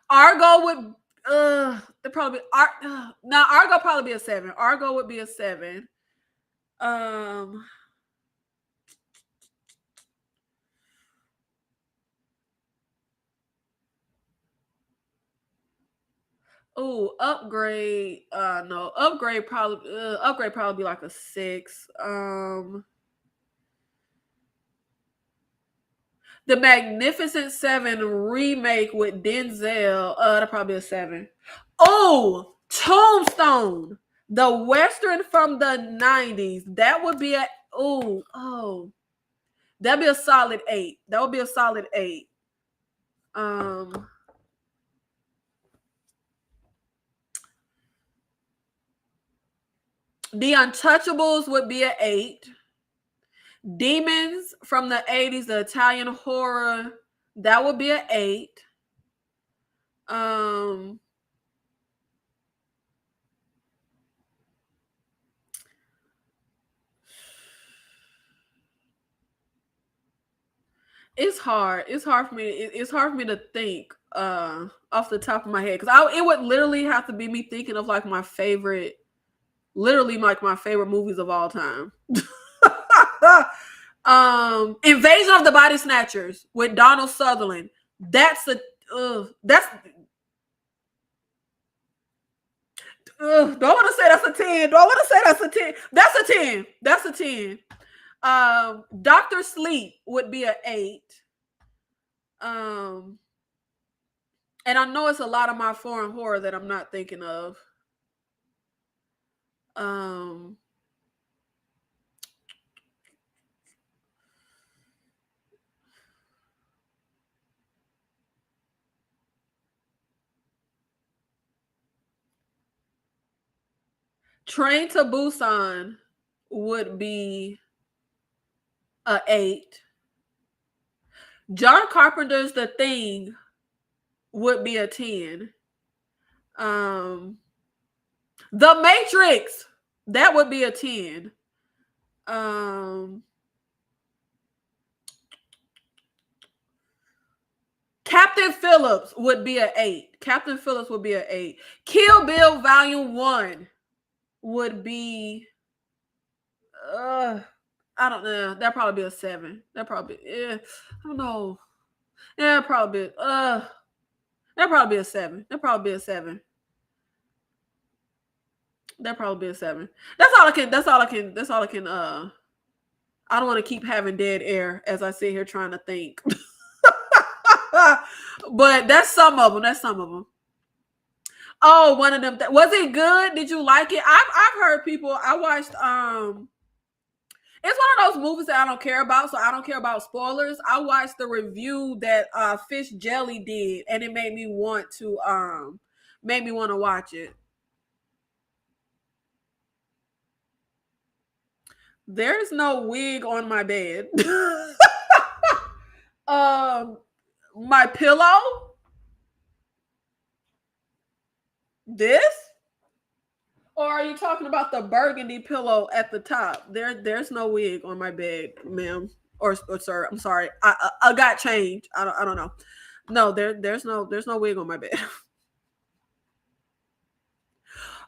Argo would they probably Argo probably be a 7. Argo would be a 7. Upgrade. No, upgrade probably be like a 6. The Magnificent Seven remake with Denzel, that'd probably be a 7. Oh, Tombstone, the Western from the 90s. That would be a that'd be a solid 8. That would be a solid 8. The Untouchables would be an 8. Demons from the 80s, the Italian horror, that would be an 8. It's hard. It's hard for me. It's hard for me to think off the top of my head, because it would literally have to be me thinking of like my favorite, literally like my favorite movies of all time. Invasion of the Body Snatchers with Donald Sutherland. That's a that's. Do I want to say that's a 10? Do I want to say that's a 10? That's a 10. That's a 10. Dr. Sleep would be an 8. And I know it's a lot of my foreign horror that I'm not thinking of. Train to Busan would be a 8. John Carpenter's The Thing would be a 10. The Matrix, that would be a 10. Captain Phillips would be an 8. Captain Phillips would be an 8. Kill Bill Volume 1 would be I don't know. That'd probably be a 7. That'd probably I don't know. Yeah, probably that'd probably be a 7. That'd probably be a 7. That'd probably be a 7. That's all I can I don't want to keep having dead air as I sit here trying to think. But that's some of them. Oh, one of them. Was it good? Did you like it? I've heard people. I watched. It's one of those movies that I don't care about, so I don't care about spoilers. I watched the review that Fish Jelly did, and it made me want to watch it. There's no wig on my bed. My pillow. This? Or are you talking about the burgundy pillow at the top? There's no wig on my bed, ma'am. Or sir, I'm sorry. I got changed. I don't know. No, there's no wig on my bed.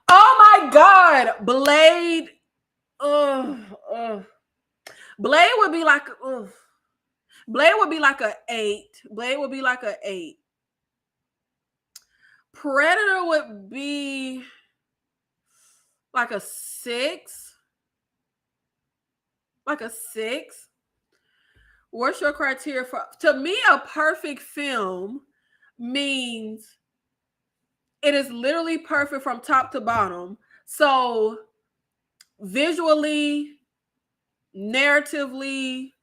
Oh my God, Blade. Blade would be like Blade would be like a 8. Blade would be like a 8. Predator would be like a 6. Like a 6. What's your criteria for? To me, a perfect film means it is literally perfect from top to bottom. So visually, narratively,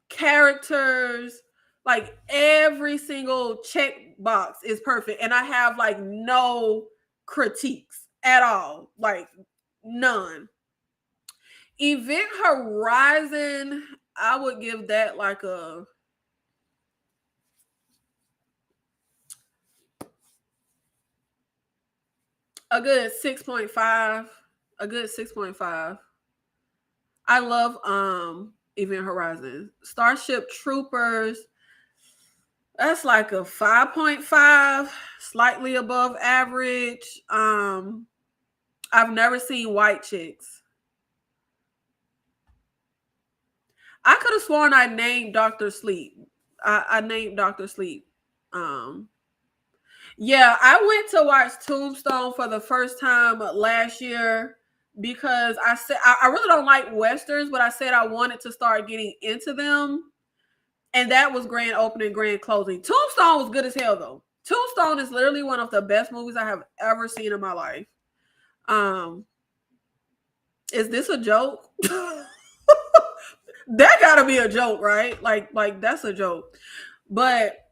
characters, like every single check box is perfect. And I have like no critiques at all. Like none. Event Horizon, I would give that like a good 6.5. A good 6.5. I love Event Horizon. Starship Troopers, that's like a 5.5, slightly above average. I've never seen White Chicks. I could have sworn I named Dr. Sleep. I named Dr. Sleep. Yeah, I went to watch Tombstone for the first time last year because I said I really don't like Westerns, but I said I wanted to start getting into them. And that was grand opening, grand closing. Tombstone was good as hell, though. Tombstone is literally one of the best movies I have ever seen in my life. Is this a joke? That gotta be a joke, right? Like that's a joke. But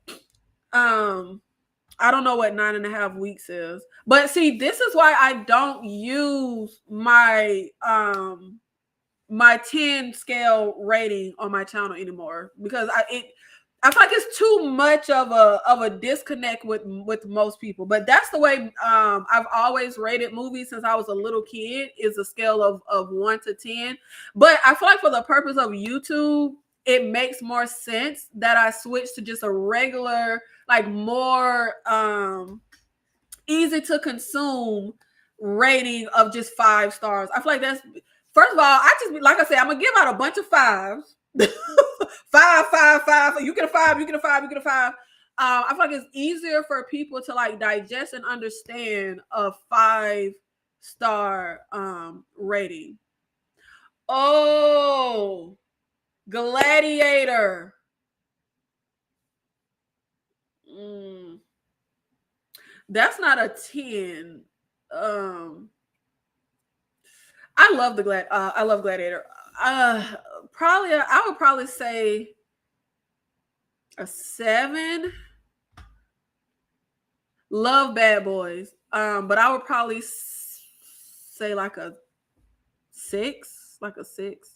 I don't know what 9.5 weeks is. But see, this is why I don't use my my 10 scale rating on my channel anymore, because I feel like it's too much of a disconnect with most people. But that's the way I've always rated movies since I was a little kid, is a scale of 1 to 10. But I feel like for the purpose of YouTube, it makes more sense that I switch to just a regular, like more easy to consume rating of just 5 stars. I feel like that's, first of all, I just, like I said, I'm gonna give out a bunch of 5s. 5, 5, 5. You get a 5, you get a 5, you get a 5. I feel like it's easier for people to like digest and understand a 5-star rating. Oh, Gladiator. That's not a 10. I love I love Gladiator. Probably I would probably say a 7. Love Bad Boys. But I would probably say like a 6, like a 6.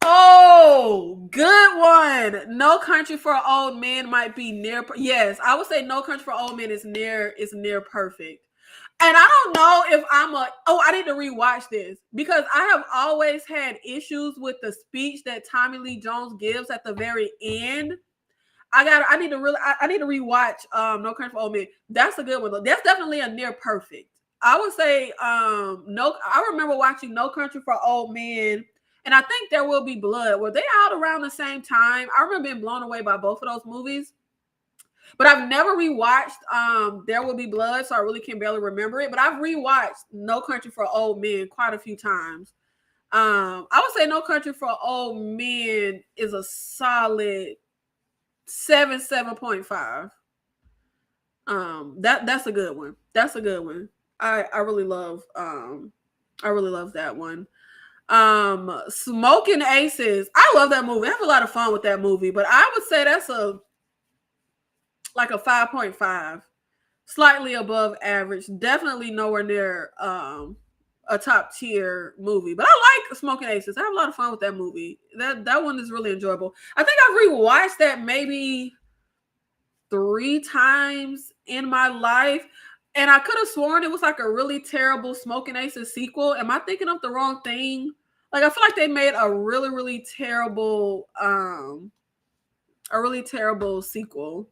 Oh, good one. No Country for Old Men might be near. Yes, I would say No Country for Old Men is near perfect. And I don't know if I need to rewatch this, because I have always had issues with the speech that Tommy Lee Jones gives at the very end. I need to rewatch No Country for Old Men. That's a good one though. That's definitely a near perfect. I would say I remember watching No Country for Old Men, and I think There Will Be Blood. Were they out around the same time? I remember being blown away by both of those movies. But I've never rewatched There Will Be Blood, so I really can barely remember it. But I've rewatched No Country for Old Men quite a few times. I would say No Country for Old Men is a solid 7.5. That's a good one. That's a good one. I really love that one. Smoking Aces. I love that movie. I have a lot of fun with that movie, but I would say that's like a 5.5. Slightly above average. Definitely nowhere near a top tier movie. But I like Smoking Aces. I have a lot of fun with that movie. That one is really enjoyable. I think I've rewatched that maybe 3 times in my life, and I could have sworn it was like a really terrible Smoking Aces sequel. Am I thinking of the wrong thing? Like, I feel like they made a really terrible sequel.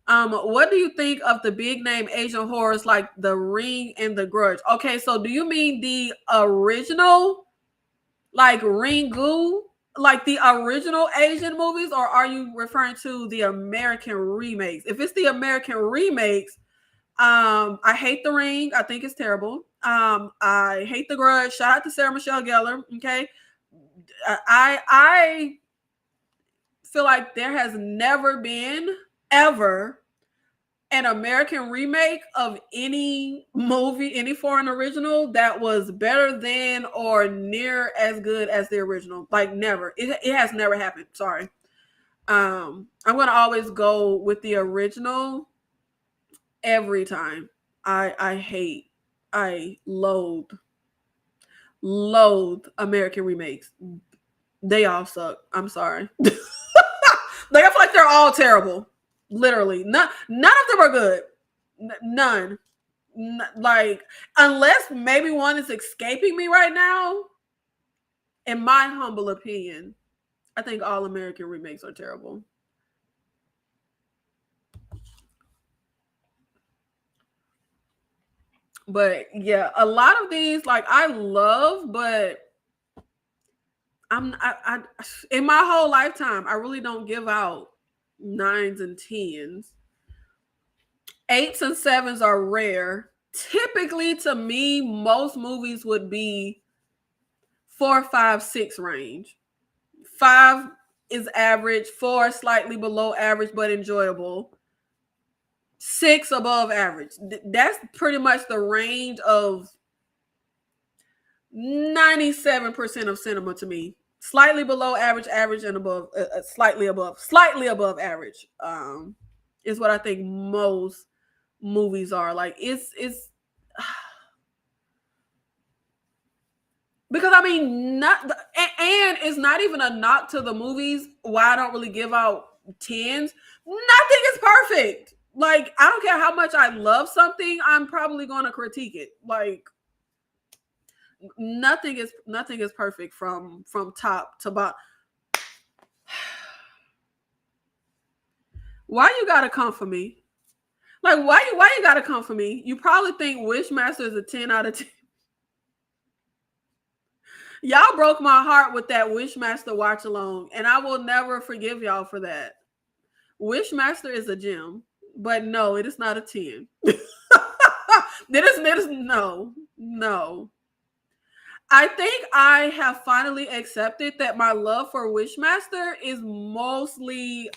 What do you think of the big name Asian horrors like The Ring and The Grudge? Okay, so do you mean the original, like Ringu, like the original Asian movies, or are you referring to the American remakes? If it's the American remakes, I hate The Ring. I think it's terrible. I hate The Grudge. Shout out to Sarah Michelle Gellar. Okay, I feel like there has never been ever an American remake of any movie, any foreign original that was better than or near as good as the original. Like, never. It has never happened. Sorry. I'm gonna always go with the original every time. I loathe American remakes. They all suck. I'm sorry. Like, I feel like they're all terrible. Literally, none of them are good. None. Like, unless maybe one is escaping me right now. In my humble opinion, I think all American remakes are terrible. But yeah, a lot of these, like, I love, but I in my whole lifetime, I really don't give out 9s and 10s. 8s and 7s are rare. Typically, to me, most movies would be 4, 5, 6 range. 5 is average. 4 slightly below average but enjoyable. 6 above average. That's pretty much the range of 97% of cinema to me. Slightly below average, average, and above. Slightly above average. Is what I think most movies are. Like, it's Because I mean, and it's not even a knock to the movies. Why I don't really give out 10s. Nothing is perfect. Like, I don't care how much I love something, I'm probably going to critique it. Like, nothing is perfect from top to bottom. Why you gotta come for me? Like, why you gotta come for me? You probably think Wishmaster is a 10 out of 10. Y'all broke my heart with that Wishmaster watch along, and I will never forgive y'all for that. Wishmaster is a gem, but no, it is not a 10. It is no. I think I have finally accepted that my love for Wishmaster is mostly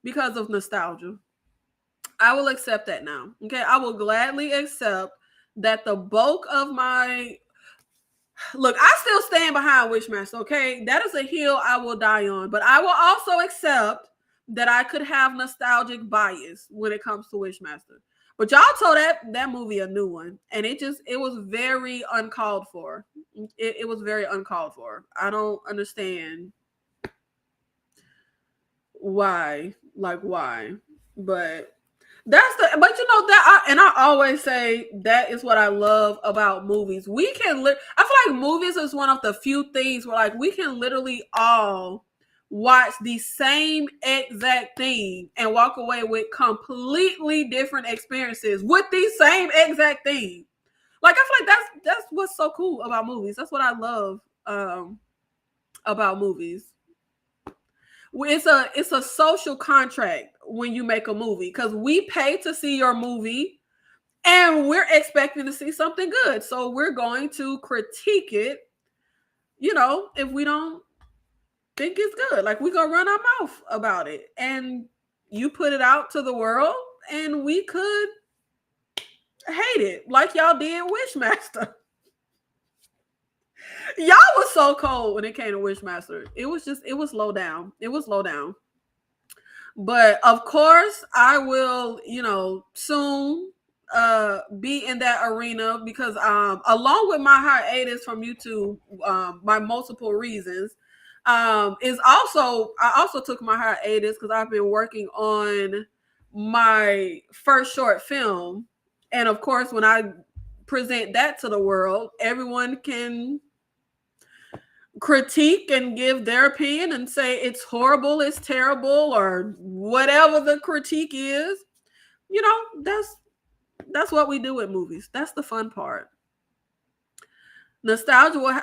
because of nostalgia. I will accept that now. Okay, I will gladly accept that the bulk of my look, I still stand behind Wishmaster. Okay, that is a hill I will die on, but I will also accept that I could have nostalgic bias when it comes to Wishmaster. But y'all told that movie a new one, and it was very uncalled for. It was very uncalled for. I don't understand why, but but you know that, I always say that is what I love about movies. I feel like movies is one of the few things where like we can literally all watch the same exact thing and walk away with completely different experiences with the same exact thing. Like, I feel like that's what's so cool about movies. That's what I love about movies. It's a social contract when you make a movie, because we pay to see your movie and we're expecting to see something good. So we're going to critique it, if we don't think it's good. Like, we're gonna run our mouth about it. And you put it out to the world and we could hate it like y'all did Wishmaster. Y'all was so cold when it came to Wishmaster. It was low down. It was low down. But of course, I will, soon be in that arena, because along with my hiatus from YouTube, by multiple reasons, I also took my hiatus because I've been working on my first short film. And of course, when I present that to the world, everyone can critique and give their opinion and say it's horrible, it's terrible, or whatever the critique is. That's what we do with movies. That's the fun part. Nostalgia will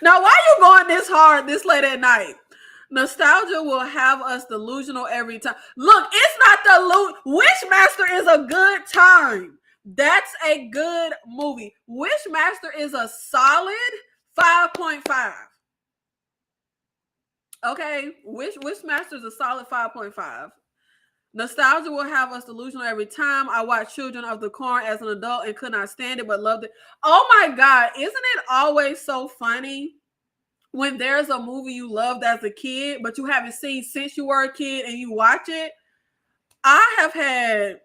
now, why you going this hard this late at night? Nostalgia will have us delusional every time. Look, it's not Wishmaster is a good time. That's a good movie. Wishmaster is a solid 5.5. Okay, Wishmaster is a solid 5.5. Nostalgia will have us delusional every time. I watched Children of the Corn as an adult and could not stand it, but loved it. Oh my God, isn't it always so funny when there's a movie you loved as a kid, but you haven't seen since you were a kid and you watch it? I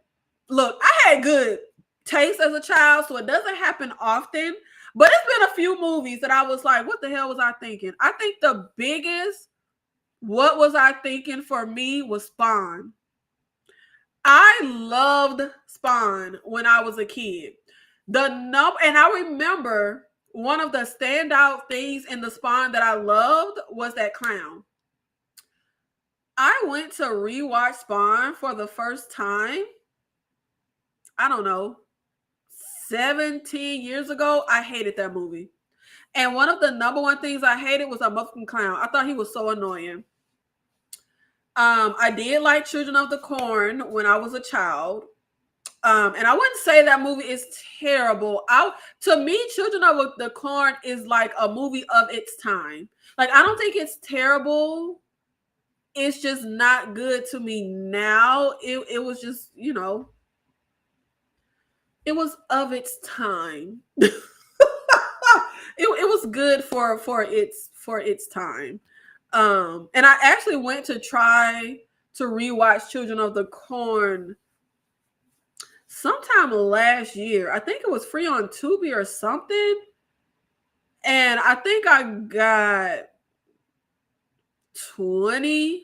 had good taste as a child, so it doesn't happen often, but it's been a few movies that I was like, what the hell was I thinking? I think the biggest, what was I thinking for me, was Spawn. I loved Spawn when I was a kid. And I remember one of the standout things in the Spawn that I loved was that clown. I went to rewatch Spawn for the first time, I don't know, 17 years ago. I hated that movie. And one of the number one things I hated was a motherfucking clown. I thought he was so annoying. I did like Children of the Corn when I was a child. And I wouldn't say that movie is terrible. To me, Children of the Corn is like a movie of its time. Like, I don't think it's terrible. It's just not good to me now. It was just, it was of its time. it was good for its time. And I actually went to try to rewatch Children of the Corn sometime last year. I think it was free on Tubi or something. And I think I got 20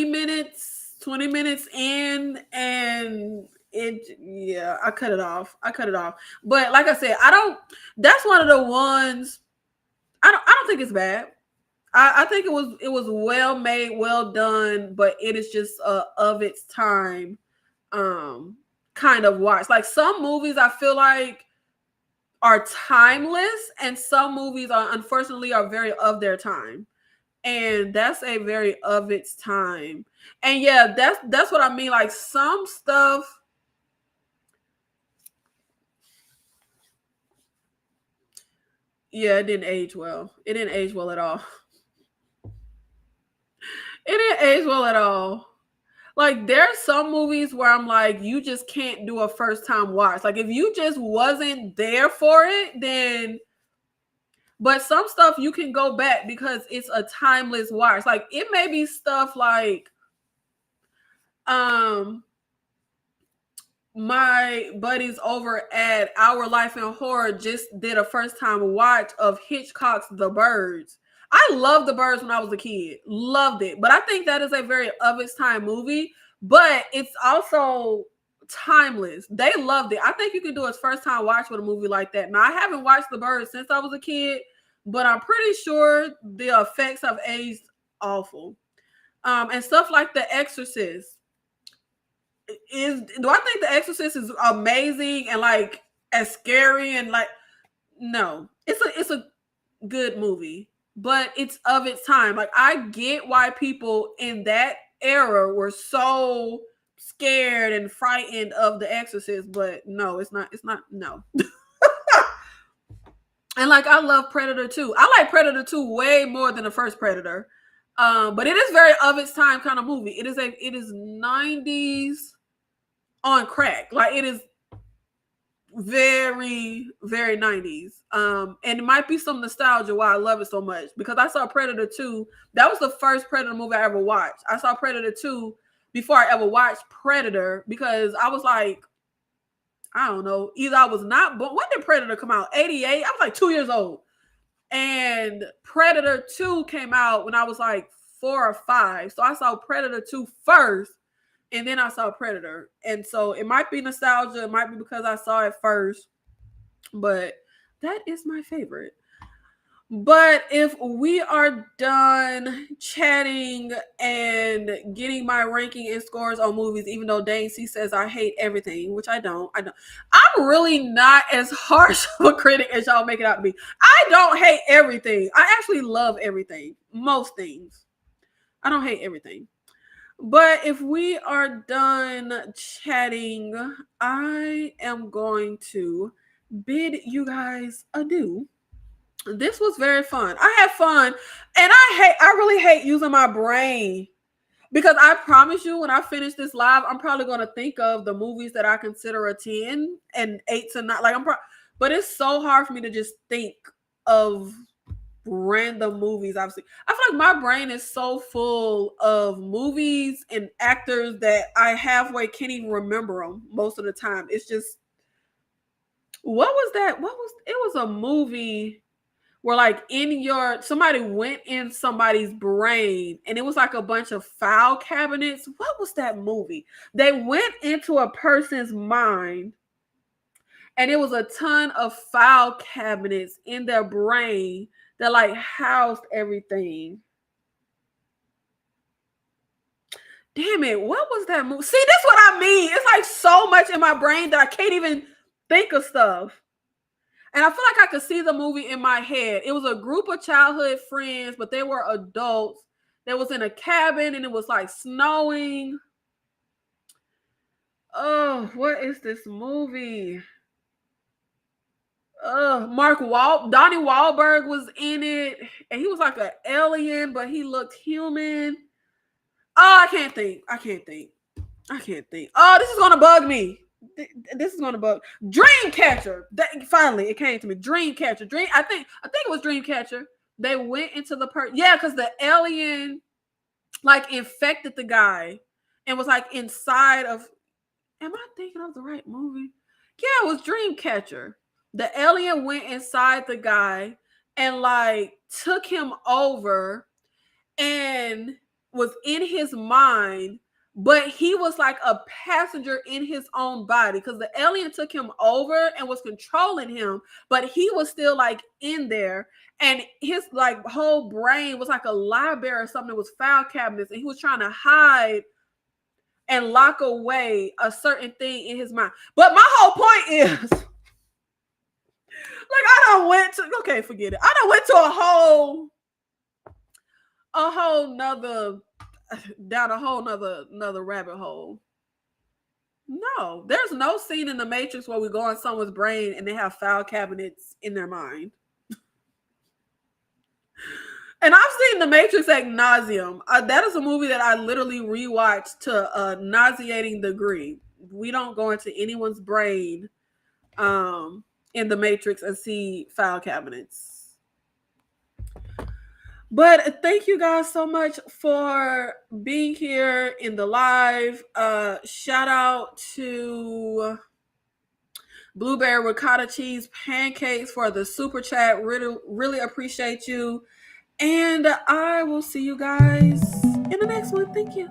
minutes in, and I cut it off. But like I said, that's one of the ones I don't think it's bad. I think it was well made, well done, but it is just of its time kind of watch. Like some movies I feel like are timeless, and some movies unfortunately are very of their time. And that's a very of its time. And yeah, that's what I mean. Like some stuff, yeah, it didn't age well. It didn't age well at all. It didn't age well at all. Like there's some movies where I'm like, you just can't do a first time watch. Like if you just wasn't there for it, then. But some stuff you can go back because it's a timeless watch. Like it may be stuff like my buddies over at Our Life in Horror just did a first time watch of Hitchcock's The Birds. I loved The Birds when I was a kid. Loved it. But I think that is a very of its time movie. But it's also timeless. They loved it. I think you could do a first time watch with a movie like that. Now, I haven't watched The Birds since I was a kid, but I'm pretty sure the effects have aged awful. And stuff like The Exorcist. Do I think The Exorcist is amazing and like as scary and like no. It's a good movie, but it's of its time. Like I get why people in that era were so scared and frightened of The Exorcist, but no, it's not no. And like I love Predator 2. I like Predator 2 way more than the first Predator. But it is very of its time kind of movie. It is 90s on crack. Like it is very, very 90s. And it might be some nostalgia why I love it so much. Because I saw Predator 2. That was the first Predator movie I ever watched. I saw Predator 2 before I ever watched Predator because I was like, I don't know, either I was not, but when did Predator come out? 88? I was like 2 years old. And Predator 2 came out when I was like 4 or 5. So I saw Predator 2 first, and then I saw Predator. And so it might be nostalgia. It might be because I saw it first. But that is my favorite. But if we are done chatting and getting my ranking and scores on movies, even though Dane C says I hate everything, which I don't. I'm really not as harsh of a critic as y'all make it out to be. I don't hate everything. I actually love everything. Most things. I don't hate everything. But if we are done chatting, I am going to bid you guys adieu. This was very fun. I had fun, and I really hate using my brain because I promise you, when I finish this live, I'm probably going to think of the movies that I consider a 10 and 8 to 9. Like but it's so hard for me to just think of random movies I've seen. I feel like my brain is so full of movies and actors that I halfway can't even remember them most of the time. It's just, what was that? It was a movie where like somebody went in somebody's brain and it was like a bunch of file cabinets. What was that movie? They went into a person's mind and it was a ton of file cabinets in their brain that like housed everything. Damn it, what was that movie? See, that's what I mean. It's like so much in my brain that I can't even think of stuff. And I feel like I could see the movie in my head. It was a group of childhood friends, but they were adults. They was in a cabin and it was like snowing. Oh, what is this movie? Donnie Wahlberg was in it. And he was like an alien, but he looked human. Oh, I can't think. Oh, this is going to bug me. This is gonna bug. Dreamcatcher. Finally, it came to me. Dreamcatcher. I think it was Dreamcatcher. They went into the because the alien like infected the guy and was like inside of Am I thinking of the right movie? Yeah, it was Dreamcatcher. The alien went inside the guy and like took him over and was in his mind, but he was like a passenger in his own body because the alien took him over and was controlling him, but he was still like in there. And his like whole brain was like a library or something that was file cabinets, and he was trying to hide and lock away a certain thing in his mind. But my whole point is, like, I don't went to, okay, forget it. I don't went to a whole nother, down a whole nother rabbit hole. No, there's no scene in the Matrix where we go in someone's brain and they have file cabinets in their mind. And I've seen The Matrix ad nauseum. That is a movie that I literally rewatched to a nauseating degree. We don't go into anyone's brain in The Matrix and see file cabinets. But thank you guys so much for being here in the live. Shout out to Blueberry Ricotta Cheese Pancakes for the super chat. Really, really appreciate you. And I will see you guys in the next one. Thank you.